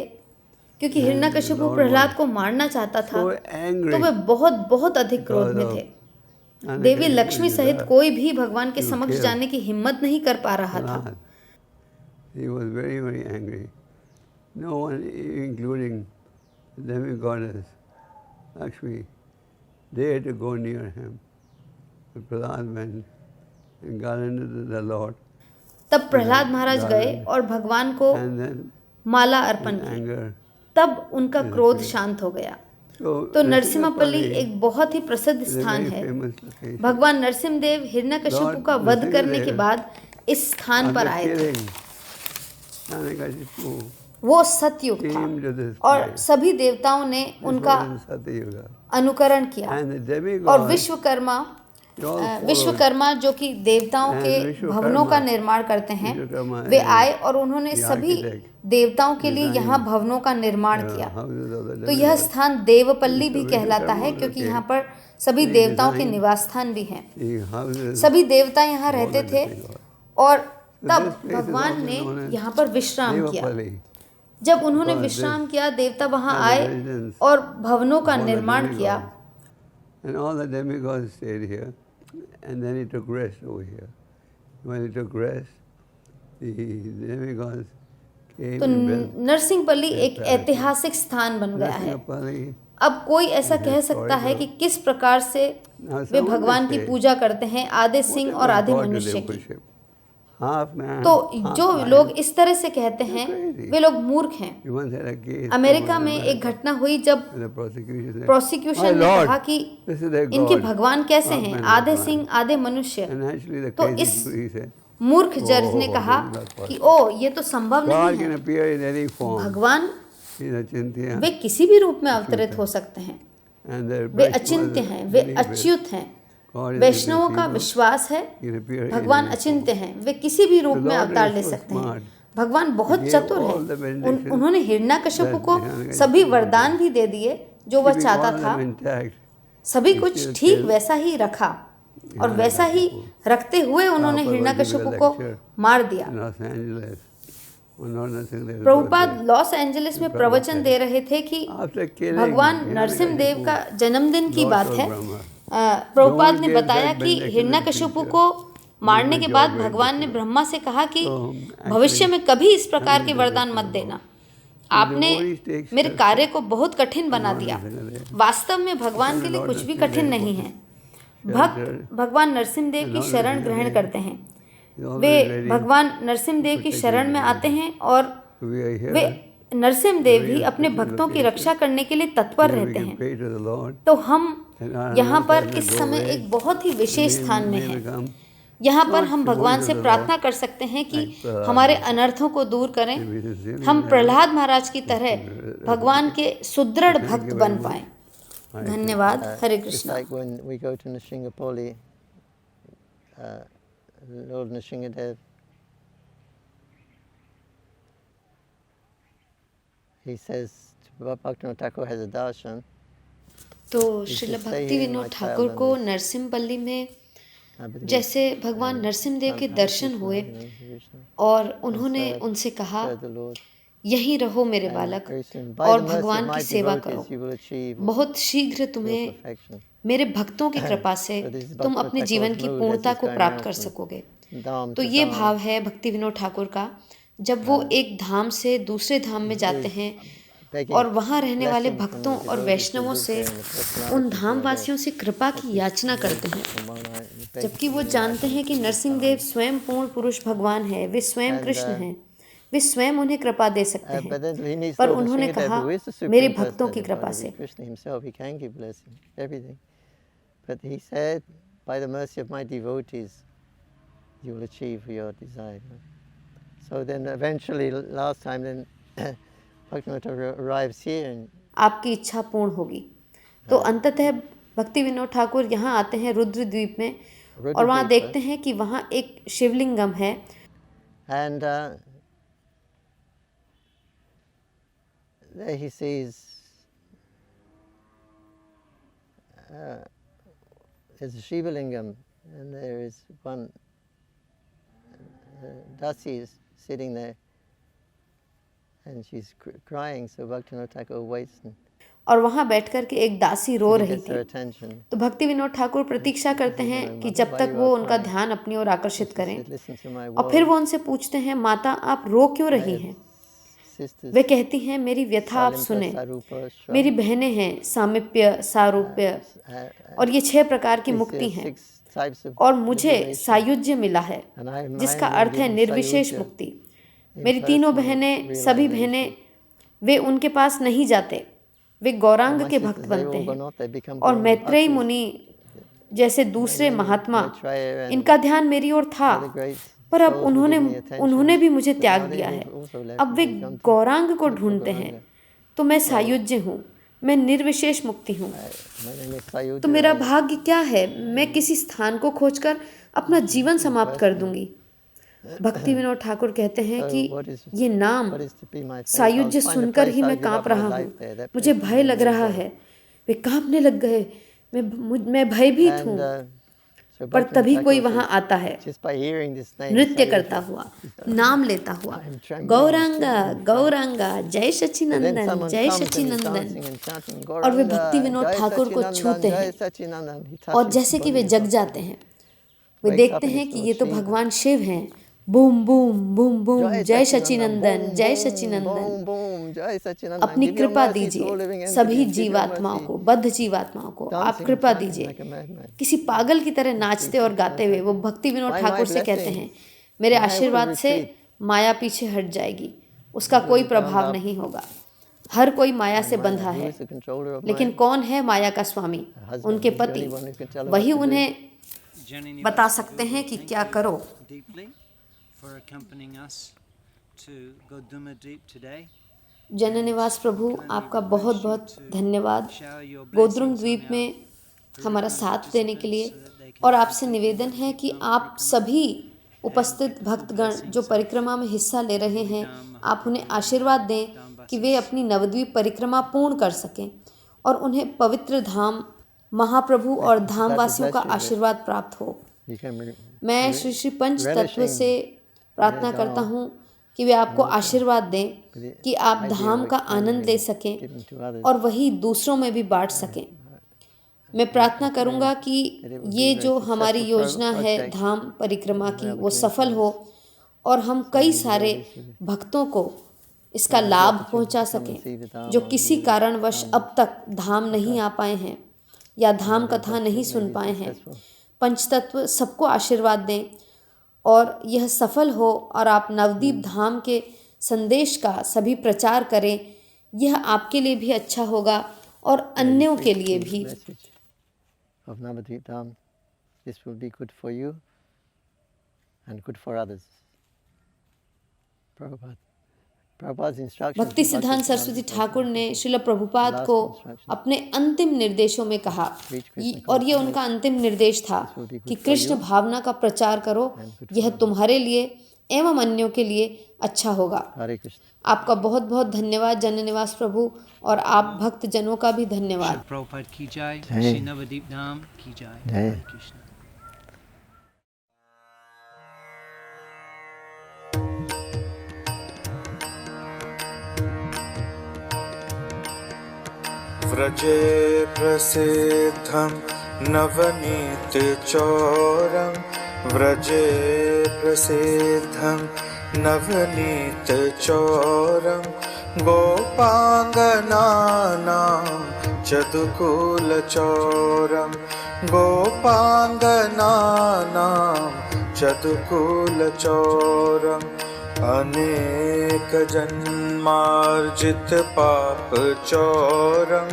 B: क्योंकि
H: And
B: Hiranyakashipu
H: Lord
B: Prahlad
H: was
B: को मारना चाहता था,
H: so angry
B: तो वे बहुत बहुत अधिक क्रोध में
H: because
B: थे।
H: of
B: देवी लक्ष्मी सहित
H: Anakashipu's
B: कोई भी भगवान के
H: to
B: समक्ष
H: kill
B: जाने की हिम्मत नहीं कर पा रहा था।
H: Prahlad. He was very, very angry. No one, including the demigoddess Lakshmi, dared to go near him. But Prahlad went and got into the Lord.
B: तब प्रहलाद महाराज गए और भगवान को
H: And then
B: Mala Arpan
H: his
B: की,
H: anger.
B: तब उनका क्रोध शांत हो गया। तो नरसिम्हापल्ली एक बहुत ही प्रसिद्ध
H: is a
B: स्थान
H: very
B: है।
H: famous location.
B: भगवान नरसिम्हदेव हिरण्यकशिपु का वध
H: Lord
B: करने के
H: Nrsimhadev,
B: बाद इस स्थान पर
H: After
B: आए थे।
H: killing Anakashipu,
B: वो सतयुग था
H: came to this
B: और
H: place.
B: सभी देवताओं ने
H: This
B: उनका
H: was in Satyuga.
B: अनुकरण किया।
H: And the
B: और
H: demigods,
B: Vishwakarma
H: they all followed.
B: Vishwakarma जो कि देवताओं
H: And
B: के
H: विश्वकर्मा,
B: भवनों का निर्माण करते हैं,
H: विश्वकर्मा
B: वे
H: is
B: आए और उन्होंने
H: the
B: सभी
H: architect,
B: देवताओं के लिए
H: designed
B: यहाँ भवनों का निर्माण
H: the
B: किया।
H: houses of the
B: तो यह
H: demigods.
B: स्थान देवपल्ली भी
H: So
B: कहलाता है,
H: विश्वकर्मा
B: क्योंकि
H: के
B: यहाँ पर सभी
H: they
B: देवताओं के
H: designed
B: निवास स्थान भी हैं।
H: The houses
B: सभी देवता यहाँ
H: of all
B: रहते
H: the
B: थे
H: demigods.
B: और
H: So
B: तब
H: this place is
B: भगवान
H: also
B: ने
H: known as
B: यहाँ पर विश्राम किया।
H: Devapalli.
B: जब उन्होंने
H: because
B: विश्राम
H: this
B: किया, देवता वहाँ
H: are the
B: आए
H: residents
B: और भवनों का
H: of all the
B: निर्माण किया।
H: demigods. And all the demigods stayed here. And then he took rest over here. When he took rest, the demigods came
B: तो
H: and built
B: नरसिंहपल्ली
H: their
B: एक
H: palaces.
B: ऐतिहासिक स्थान बन गया है।
H: Nrsimhapalli.
B: अब कोई ऐसा कह सकता है कि किस प्रकार से
H: Now
B: वे
H: someone
B: भगवान
H: may
B: की
H: say,
B: पूजा करते हैं, आधे
H: what
B: सिंह
H: type
B: और
H: of
B: आधे
H: God do they
B: मनुष्य की।
H: worship? Half man,
B: तो
H: half
B: जो
H: lion.
B: लोग इस तरह से कहते हैं,
H: crazy.
B: वे लोग मूर्ख हैं।
H: You once had a case
B: America
H: over in
B: में एक
H: America,
B: घटना हुई जब
H: and the prosecution said,
B: prosecution
H: "My
B: ने
H: Lord,
B: कहा कि
H: this is their
B: इनके
H: God."
B: भगवान कैसे
H: Half
B: हैं,
H: man,
B: आधे
H: half
B: सिंह
H: lion.
B: आधे मनुष्य।
H: And actually the
B: तो
H: crazy
B: इस
H: jury said,
B: मूर्ख जज ने
H: "Oh,
B: कहा
H: this is not
B: कि
H: possible.
B: ओ ये तो संभव
H: God
B: नहीं
H: can
B: है,
H: appear in any form.
B: भगवान
H: He's Achintya,
B: वे किसी भी रूप में अवतरित हो सकते हैं,
H: and the
B: वे
H: Vaishnavas
B: अचिंत्य हैं, वे
H: believe it.
B: अच्युत हैं।
H: God is
B: वैष्णवों का
H: invisible.
B: विश्वास है
H: He can appear in
B: भगवान
H: any
B: अचिंत्य
H: form.
B: हैं, वे किसी भी रूप
H: The
B: में
H: Lord
B: अवतार
H: is
B: ले
H: so
B: सकते हैं।
H: smart.
B: भगवान बहुत
H: He
B: चतुर
H: gave
B: हैं।
H: all the benedictions
B: उन्होंने हिरण्यकशिपु को
H: that Hiranyakashipu
B: सभी
H: wanted.
B: वरदान भी दे दिए जो वह
H: Keeping
B: चाहता
H: all
B: था,
H: them intact.
B: सभी
H: He
B: कुछ
H: still
B: ठीक
H: killed
B: वैसा ही रखा और वैसा ही रखते हुए उन्होंने
H: Prabhupada was
B: Hiranyakashipu
H: giving a
B: को
H: lecture
B: मार दिया।
H: in Los Angeles on Lord Nrsimha's
B: Prabhupada
H: birthday.
B: Los Angeles में प्रवचन दे रहे थे कि
H: After killing
B: भगवान
H: Hiranyakashipu,
B: नरसिम्हदेव का जन्मदिन की
H: Lord
B: बात
H: told
B: है।
H: Brahma,
B: प्रभुपाद
H: "Don't
B: ने
H: give
B: बताया
H: that
B: कि
H: benediction in
B: हिरण्यकशिपु
H: future.
B: को मारने
H: Make
B: के
H: my
B: बाद
H: job very
B: भगवान ने
H: difficult."
B: ब्रह्मा से कहा कि
H: So,
B: भविष्य
H: actually,
B: में कभी इस प्रकार के
H: I'm
B: वरदान
H: difficult
B: मत
H: to
B: देना।
H: So
B: आपने
H: devotees take
B: मेरे
H: steps
B: कार्य को बहुत कठिन बना
H: Lord
B: दिया।
H: Nrsimhadev.
B: वास्तव में भगवान के लिए
H: Lord
B: कुछ भी
H: Nrsimhadev
B: कठिन नहीं
H: was
B: है। भक्त
H: sheltered.
B: भगवान नरसिम्हदेव की
H: Lord
B: शरण ग्रहण
H: Nrsimhadev
B: करते हैं।
H: is always
B: वे
H: ready
B: भगवान नरसिम्हदेव की
H: protect
B: शरण में
H: his
B: आते हैं और
H: We are here.
B: वे नरसिम्हदेव भी
H: Very
B: अपने
H: special
B: भक्तों की
H: location.
B: रक्षा करने के लिए तत्पर
H: Here we
B: रहते
H: can
B: हैं।
H: pray to the Lord.
B: तो हम
H: And our
B: यहाँ पर
H: answers
B: इस
H: will go
B: समय
H: away.
B: एक बहुत ही विशेष
H: May-
B: स्थान में
H: may
B: हैं।
H: become
B: यहाँ पर
H: not
B: हम
H: the
B: भगवान
H: voice
B: से
H: of the
B: प्रार्थना
H: Lord.
B: कर सकते हैं कि
H: Like Prahlad
B: हमारे
H: Maharaj.
B: अनर्थों को दूर करें।
H: May we sincerely
B: हम
H: endeavor
B: प्रहलाद महाराज की तरह
H: to
B: भगवान के सुदृढ़
H: Thank
B: भक्त
H: you
B: बन
H: very much.
B: पाएं।
H: Hare
B: धन्यवाद। हरे
E: Just
B: Krishna.
E: like when we go to Nrsimhapalli, Lord Nrsimhadev, he says Bhaktivinoda Thakur has a darshan.
B: तो
E: Is
B: श्रील
E: to say
B: भक्ति
E: in
B: Vinod
E: my
B: Thakur
E: child
B: को
E: and
B: नरसिम्हपल्ली में
E: I believe,
B: जैसे भगवान नरसिम्हदेव के
E: Hare
B: दर्शन
E: Krishna,
B: हुए
E: you know, Krishna.
B: और उन्होंने
E: said-
B: उनसे कहा
E: said the Lord,
B: यहीं रहो मेरे
E: and
B: बालक
E: very soon, by
B: और
E: the mercy of
B: भगवान
E: my
B: की सेवा करो।
E: devotees, you will achieve
B: बहुत शीघ्र
E: your
B: तुम्हें
E: perfection.
B: मेरे भक्तों की कृपा से
E: So this is
B: तुम
E: Bhakti
B: अपने
E: Thakur's
B: जीवन की
E: mood as
B: पूर्णता
E: he's
B: को
E: going
B: प्राप्त
E: out
B: कर
E: from
B: सकोगे।
E: Dham
B: तो
E: to
B: ये
E: Dham.
B: भाव है भक्ति विनोद ठाकुर का, जब वो एक धाम से दूसरे धाम में जाते हैं
E: Begging
B: और वहाँ रहने वाले
E: blessing from
B: भक्तों
E: the
B: और
E: devotees who
B: वैष्णवों
E: live
B: से
E: there and the personalities
B: उन
E: who are
B: धाम
E: there.
B: वासियों से कृपा की याचना करते हैं,
E: From one night, we beg
B: जबकि वो
E: from the
B: जानते हैं कि
E: Ashram to
B: नरसिंहदेव
E: Dham.
B: स्वयं पूर्ण पुरुष भगवान है, वे स्वयं
E: And,
B: कृष्ण हैं, वे स्वयं उन्हें कृपा दे सकते
E: But then he
B: हैं।
E: needs
B: पर
E: Lord
B: उन्होंने
E: Nrsimhadev,
B: कहा
E: who is the
B: मेरे
E: supreme
B: भक्तों की कृपा
E: personality,
B: से।
E: Krishna himself, he can give blessing, everything. But he said, by the mercy of my devotees, you will achieve your desire. So then eventually, last time, then Bhaktivinoda arrives here and
B: आपकी इच्छा पूर्ण होगी। तो अंततः भक्ति विनोद ठाकुर यहाँ आते हैं रुद्र द्वीप में और वहाँ
E: रुद्रद्वीप
B: देखते हैं कि वहाँ एक शिवलिंगम है
E: And there he sees there's a Shiva Lingam, and there is one Dasi is sitting there, and she's crying, so Bhaktivinoda Thakur waits and
B: और वहाँ बैठ कर के एक दासी रो रही
E: gets her
B: थी।
E: attention.
B: तो भक्ति विनोद ठाकुर प्रतीक्षा करते हैं कि जब तक वो उनका ध्यान अपनी ओर आकर्षित करें,
E: Said, listen to my
B: और फिर
E: woe,
B: वो उनसे पूछते हैं, माता आप रो क्यों रही हैं?
E: sisters.
B: वे कहती हैं, मेरी व्यथा आप सुने।
E: Sarupa,
B: मेरी बहनें हैं सामिप्य, सारूप्य, और ये 6 प्रकार की मुक्ति हैं,
E: 6 types of
B: और मुझे
E: liberation.
B: सायुज्य मिला है,
E: And I am
B: जिसका
E: mine
B: अर्थ है
E: given
B: निर्विशेष
E: sayujya.
B: मुक्ति। मेरी तीनों बहनें, सभी बहनें, वे उनके पास नहीं जाते, वे गौरांग के भक्त बनते हैं। और मैत्रेयी मुनि जैसे दूसरे महात्मा, इनका ध्यान मेरी ओर था, पर अब उन्होंने भी मुझे त्याग दिया है। अब वे गौरांग को ढूंढते हैं। तो मैं सायुज्य हूँ, मैं निर्विशेष मुक्ति हूँ। तो मेरा भाग्य क्या है? मैं किसी स्थान को खोजकर अपना जीवन समाप्त कर दूंगी। भक्ति विनोद ठाकुर कहते हैं कि ये नाम सायुज्य सुनकर ही मैं कांप रहा हूँ, मुझे भय लग रहा है। वे कांपने लग गए, मैं भयभीत हूँ। पर तभी कोई वहाँ आता है, नृत्य करता हुआ, नाम लेता हुआ, गौरांगा गौरांगा, जय सच्चिनंदन, जय सच्चिनंदन। और वे भक्ति विनोद ठाकुर को छूते हैं, और जैसे कि वे जग जाते हैं। वे देखते हैं कि ये तो भगवान शिव हैं। बूम बूम बूम बूम, जय सच्चिनंदन, जय सच्चिनंदन। अपनी कृपा दीजिए सभी जीवात्माओं को, बद्ध जीवात्माओं को आप कृपा दीजिए। किसी पागल की तरह नाचते और गाते हुए वो भक्ति विनोद ठाकुर से कहते हैं, मेरे आशीर्वाद से माया पीछे हट जाएगी, उसका कोई प्रभाव नहीं होगा। हर कोई माया से बंधा है, लेकिन कौन है माया का स्वामी? उनके पति। वही उन्हें बता सकते हैं कि क्या करो। जननिवास प्रभु, आपका बहुत बहुत धन्यवाद गोद्रुम द्वीप में हमारा साथ देने के लिए। और आपसे निवेदन है कि आप सभी उपस्थित भक्तगण जो परिक्रमा में हिस्सा ले रहे हैं, आप उन्हें आशीर्वाद दें कि वे अपनी नवद्वीप परिक्रमा पूर्ण कर सकें और उन्हें पवित्र धाम, महाप्रभु और धामवासियों का आशीर्वाद प्राप्त हो। मैं श्री श्री पंच तत्व से प्रार्थना करता हूँ कि वे आपको आशीर्वाद दें कि आप धाम का आनंद ले सकें और वही दूसरों में भी बांट सकें। मैं प्रार्थना करूँगा कि ये जो हमारी योजना है धाम परिक्रमा की, वो सफल हो और हम कई सारे भक्तों को इसका लाभ पहुँचा सकें जो किसी कारणवश अब तक धाम नहीं आ पाए हैं या धाम कथा नहीं सुन पाए हैं। पंचतत्व सबको आशीर्वाद दें और यह सफल हो और आप नवदीप धाम के संदेश का सभी प्रचार करें। यह आपके लिए भी अच्छा होगा और अन्यों के लिए भी।
E: Of Navadvip Dham, this will be good for you and good for others. Prabhupada's instructions.
B: भक्ति सिद्धांत सरस्वती ठाकुर ने श्रील प्रभुपाद को अपने अंतिम निर्देशों में कहा, और ये उनका अंतिम निर्देश था कि कृष्ण भावना का प्रचार करो, यह तुम्हारे लिए एवं अन्यों के लिए अच्छा होगा। आपका बहुत बहुत धन्यवाद जननिवास प्रभु, और आप भक्त जनों का भी धन्यवाद।
D: प्रभुपाद की जय, श्री नवदीप धाम की जय। हरे कृष्ण।
I: व्रजे प्रसिद्धं नवनीतचौरं, व्रजे प्रसिद्धं नवनीतचौरं, गोपाङ्गनानां चतुकुलचौरं, गोपाङ्गनानां चतुकुलचौरं, अनेकजन्मार्जित पापचौरं,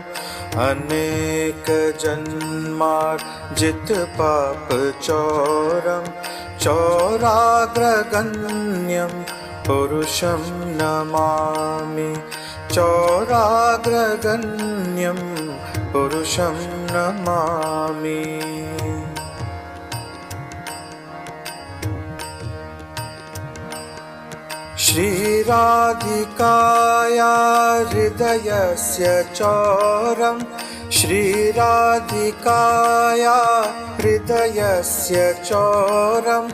I: अनेकजन्मार्जित पापचौरं, चौराग्रगण्यं पुरुषं नमामि, चौराग्रगण्यं पुरुषं नमामि। श्रीराधिकाया हृदयस्य चौरं, श्रीराधिकाया हृदयस्य चौरं,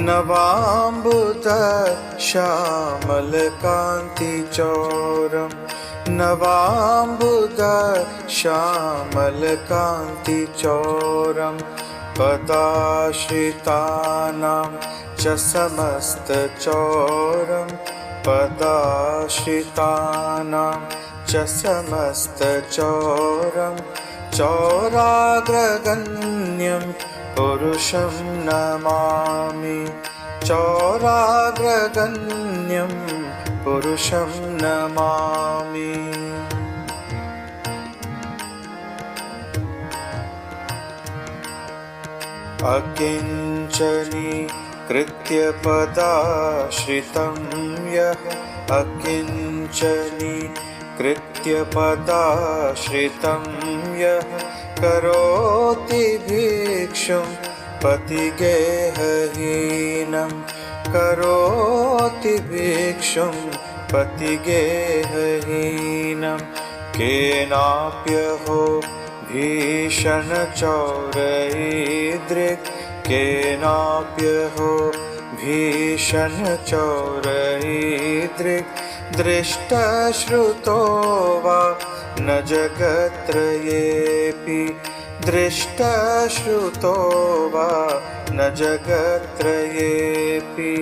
I: नवाम्बुदश्यामलकान्तिचौरं नवाम्बुदश्यामलकान्तिचौरं पदाश्रितानां च समस्तचौरं पदाश्रितानां च समस्तचौरं चौराग्रगण्यं पुरुषं नमामि चौराग्रगण्यं पुरुषं नमामि अकिञ्चनी कृत्य पदाश्रितं यः अकिञ्चनी कृत्य पदाश्रितं यः करोति भिक्षुं पतिगेहहीनं करोति भिक्षुं पतिगेहहीनं केनाप्यहो भीषणचौरैर्दृक् केनाप्यहो भीषणचौरैर्दृक् दृष्टश्रुतो वा न जगत्त्रयेऽपि दृष्टश्रुतो वा न जगत्त्रयेऽपि